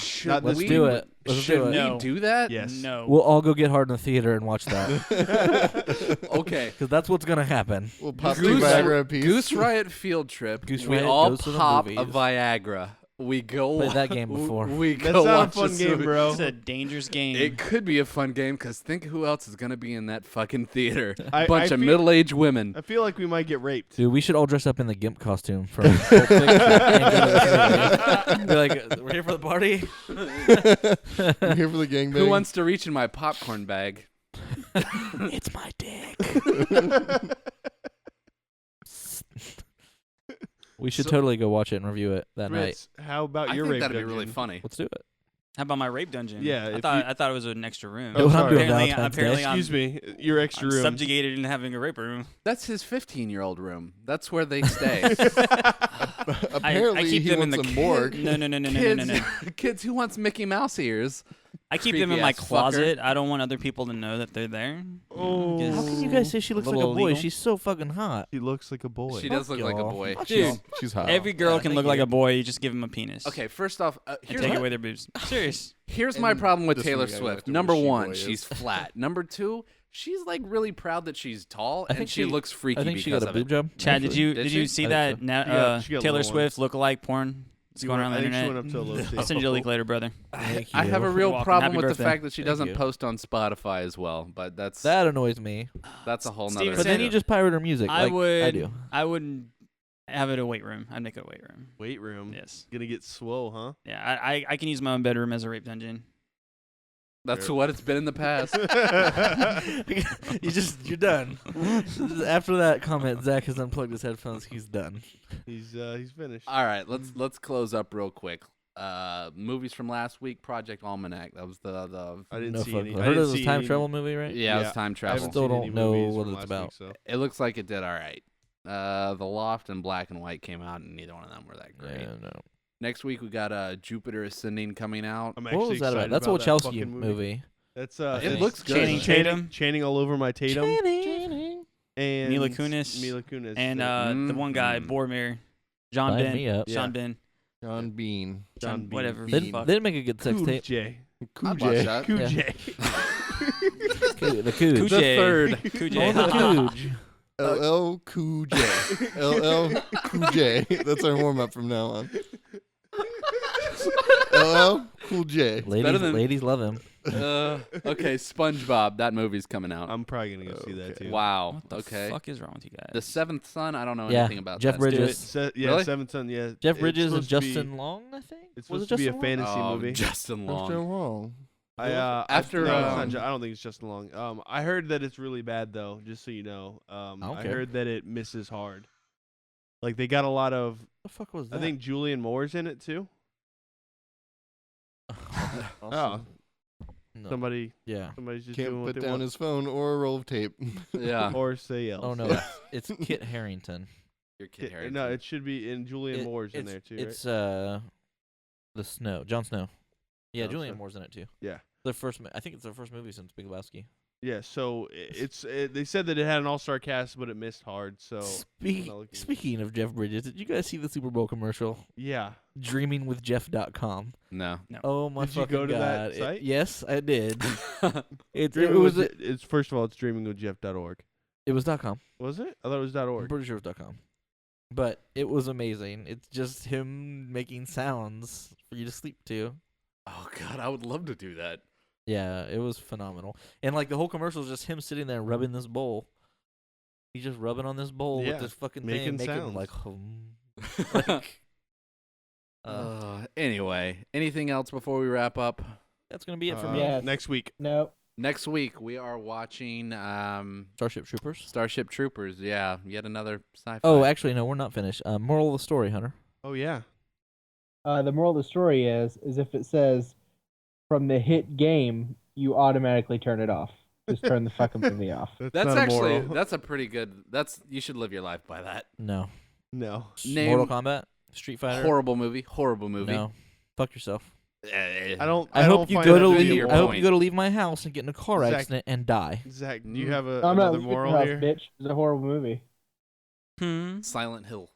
this Let's week. do it. Let's Should do we it. No. do that? Yes. No. We'll all go get hard in the theater and watch that. Okay. Because that's what's going to happen. We'll pop two Goose- Viagra a piece. Goose Riot field trip. Goose we Riot all goes to the pop a movies. Viagra. We go. Played that game before. We That's go not a watch fun this game, movie. bro. It's a dangerous game. It could be a fun game because think who else is gonna be in that fucking theater? I Bunch of feel- middle-aged women. I feel like we might get raped. Dude, we should all dress up in the GIMP costume from Pulp Fiction and go to the theater. Be like, we're here for the party. You here for the gangbang? Who wants to reach in my popcorn bag? It's my dick. We should So- totally go watch it and review it that night. Fritz, how about I your think rape that'd dungeon? be really funny. Let's do it. How about my rape dungeon? Yeah, I if thought you- I thought it was an extra room. Oh, What I'm sorry. doing Apparently- Valentine's apparently Day. I'm- Excuse me, your extra I'm room. subjugated in having a rape room. That's his 15-year-old room. That's where they stay. Apparently, I keep he them in wants the a morgue. No. kids, kids who wants Mickey Mouse ears. I keep them in my Creepy-ass fucker. closet. I don't want other people to know that they're there. Oh. How can you guys say she looks like a little boy? illegal. She's so fucking hot. She looks like a boy. She does look like a y'all. boy. Fuck Dude, y'all. She's hot. Every girl yeah, can thank look like you. a boy. You just give them a penis. Okay, first off, And here's take my, away their boobs. Serious. here's my And problem with this Taylor one guy Swift. left her Number where one, she-boy is. she's flat. Number two, she's like really proud that she's tall, I and think she looks freaky I think she because got a of boob it. job. Chad, did actually. you Did did you she? see I that think She got Taylor little Swift lookalike porn? It's going around the I think she internet. went up to a low I'll send you the link later, brother. Thank I have a you. real You're welcome. problem Happy with the birthday. fact that she Thank doesn't you. post on Spotify as well, but that's That annoys me. that's a whole nother. Steven But then said- you just pirate her music. I like would. I do. I wouldn't have it a weight room. I'd make it a weight room. Weight room. Yes. Gonna get swole, huh? Yeah. I can use my own bedroom as a rape dungeon. That's what it's been in the past. You're done. After that comment, Zach has unplugged his headphones. He's done. He's finished. All right, let's close up real quick. Movies from last week, Project Almanac. That was the I didn't No see fuck. any. I I heard it didn't was a see time any- travel movie, right? yeah, it Yeah, was time I travel. haven't Still seen any don't know movies what from it's last about. week, so. It looks like it did all right. The Loft and Black and White came out, and neither one of them were that great. Yeah, no. Next week we got Jupiter Ascending coming out. I'm What actually was that excited about? That's a about that Wachowski fucking movie. That's It looks good. Channing Tatum. Channing all over my Tatum. And Mila Kunis. Mila Kunis. And the one guy, Boromir, Sign Ben, me up. Sean Ben, John Bean. John Bean. whatever. Bean. They Fuck. didn't make a good sex Cool tape. J. I'd watch that. Cool Yeah. J. The Cooge. The Kuj. third. Kuj. Oh, the Cooge. LL Cool J. LL Cool J. That's our warm up from now on. LL Cool J. Ladies, than- ladies love him. Okay, SpongeBob. That movie's coming out. I'm probably gonna go see that Okay. too. Wow. What the Okay. fuck is wrong with you guys? The Seventh Son. I don't know Yeah, anything about Jeff that. Bridges. Yeah, Really? Seventh Son. Yeah, Jeff It's Bridges and supposed to be- Justin Long, I think. It's Was supposed it to be a Justin Long? fantasy Oh, movie. Justin What's so Long. wrong? After, no, it's not um, I don't think it's Justin Long. I heard that it's really bad though. Just so you know, don't I care. heard that it misses hard. Like they got a lot of. The fuck was that? I think Julian Moore's in it too. Awesome. No. Somebody's Yeah. just doing Can't what put they down want. his phone or a roll of tape. Yeah. Or say else. Oh no, Yeah. it's Kit Harington. Your kid Harry. No, it should be in Julian It- Moore's in it's- there too. It's the Snow, Jon Snow. Yeah, Jon Julian Snow. Moore's in it too. Yeah. The first, I think it's the first movie since Big Lebowski. Yeah, so they said that it had an all-star cast, but it missed hard. So not looking- Speaking of Jeff Bridges, did you guys see the Super Bowl commercial? yeah, DreamingWithJeff.com. No. Oh my Did you fucking go to god! that site? Yes, I did. It Dreaming was with it's first of all it's dreamingwithjeff.org. it was .com. Was it? I thought it was I'm .org. pretty sure it was .com. But it was amazing. It's just him making sounds for you to sleep to. Oh God, I would love to do that. Yeah, it was phenomenal. And like the whole commercial is just him sitting there rubbing this bowl. He's just rubbing on this bowl Yeah, with this fucking making thing, sounds. like, Anyway, anything else before we wrap up? that's gonna be it for me. Yes. Next week. No. Next week we are watching Starship Troopers. Starship Troopers. Yeah, yet another sci-fi. Oh, actually, no, we're not finished. Moral of the story, Hunter. Oh yeah. The moral of the story is if it says from the hit game, you automatically turn it off. Just turn the fucking movie off. that's not a actually moral. that's a pretty good. You should live your life by that. No. No. Name Mortal Kombat, Street Fighter. horrible movie. Horrible movie. No. Fuck yourself. Eh, I don't. I don't hope you find go that to to be leave. a I hope moral. you go to leave my house and get in a car Zach- accident and die. Zach, do you have I'm not another leaving your moral house, here? bitch. It's a horrible movie. Silent Hill.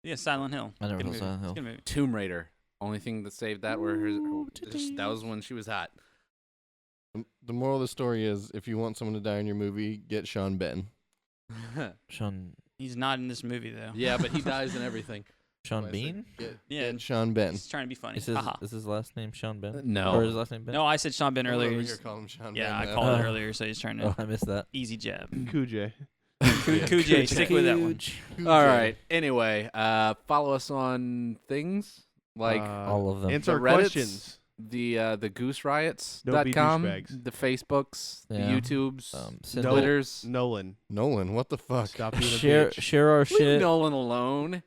Yeah, Silent Hill. I never Good saw movie. Silent It's a Hill. good movie. Tomb Raider. Only thing that saved that were Ooh, that was when she was hot. The moral of the story is if you want someone to die in your movie, get Sean Ben. Sean. He's not in this movie though. Yeah, but he dies in everything. Sean I said, Bean? Yeah. Get Sean Ben. He's trying to be funny. Is his, Haha. is his last name Sean Ben? No. Or his last name Ben? No, I said Sean Ben I'm earlier. over He's- here calling him Sean Yeah, Ben I now. called it Oh. earlier, so he's trying Oh, to I missed that. easy jab. Cooj. Cooj, stick with that one. All right. Anyway, follow us on things like All of them. Answer The our Reddits? questions. the gooseriots.com, Don't be douchebags. the Facebooks, Yeah. the YouTubes, Send No. Twitters. Nolan, Nolan, what the fuck? stop being a share bitch. share our Leave shit. Nolan alone.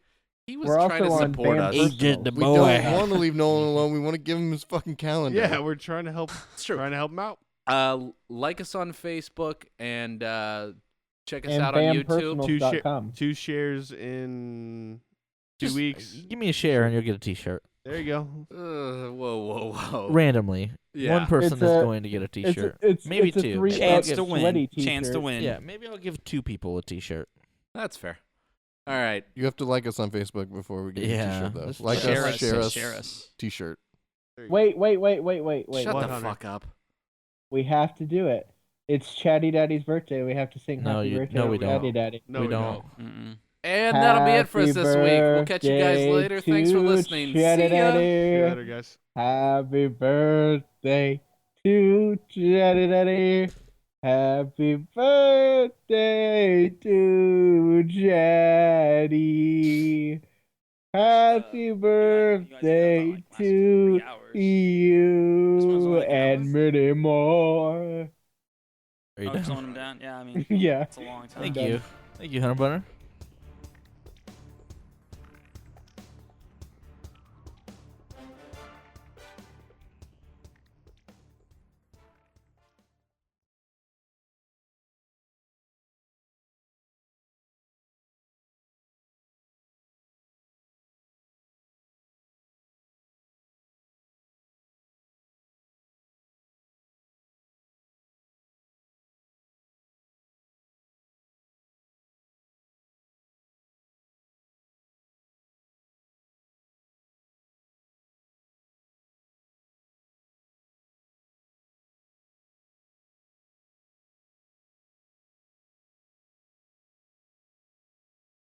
He was We're trying to also on support Bam us. Personals. Agent the We boy. don't want to leave Nolan alone. We want to give him his fucking calendar. Yeah, we're trying to help. It's true. Trying to help him out. Like us on Facebook and check us And out on YouTube. BamPersonals.com. 2 shares in 2 Just weeks. Give me a share and you'll get a T-shirt. There you go. Whoa. Randomly, Yeah. one person It's is a- going to get a T-shirt. It's Maybe it's a two. three Chance I'll to get win. sweaty Chance to t-shirt. win. Yeah, maybe I'll give 2 people a T-shirt. That's fair. All right. You have to like us on Facebook before we get Yeah, a t-shirt, though. that's Like true. us, share us, Share us. t-shirt. There you go. Wait. Shut What, the Hunter? fuck up. We have to do it. It's Chatty Daddy's birthday. We have to sing No, Happy you- Birthday no, to we don't. Chatty Daddy. No, we we don't. Mm-mm. And that'll be it for us this week. We'll catch you guys later. Thanks for listening. See ya. See you later, guys. Happy birthday to Chatty Daddy. Happy birthday to Chatty. Happy birthday to you and many more. Are you Oh, done? slowing him down. Yeah, I mean, Yeah. it's a long time. Thank you, Hunter Bunner.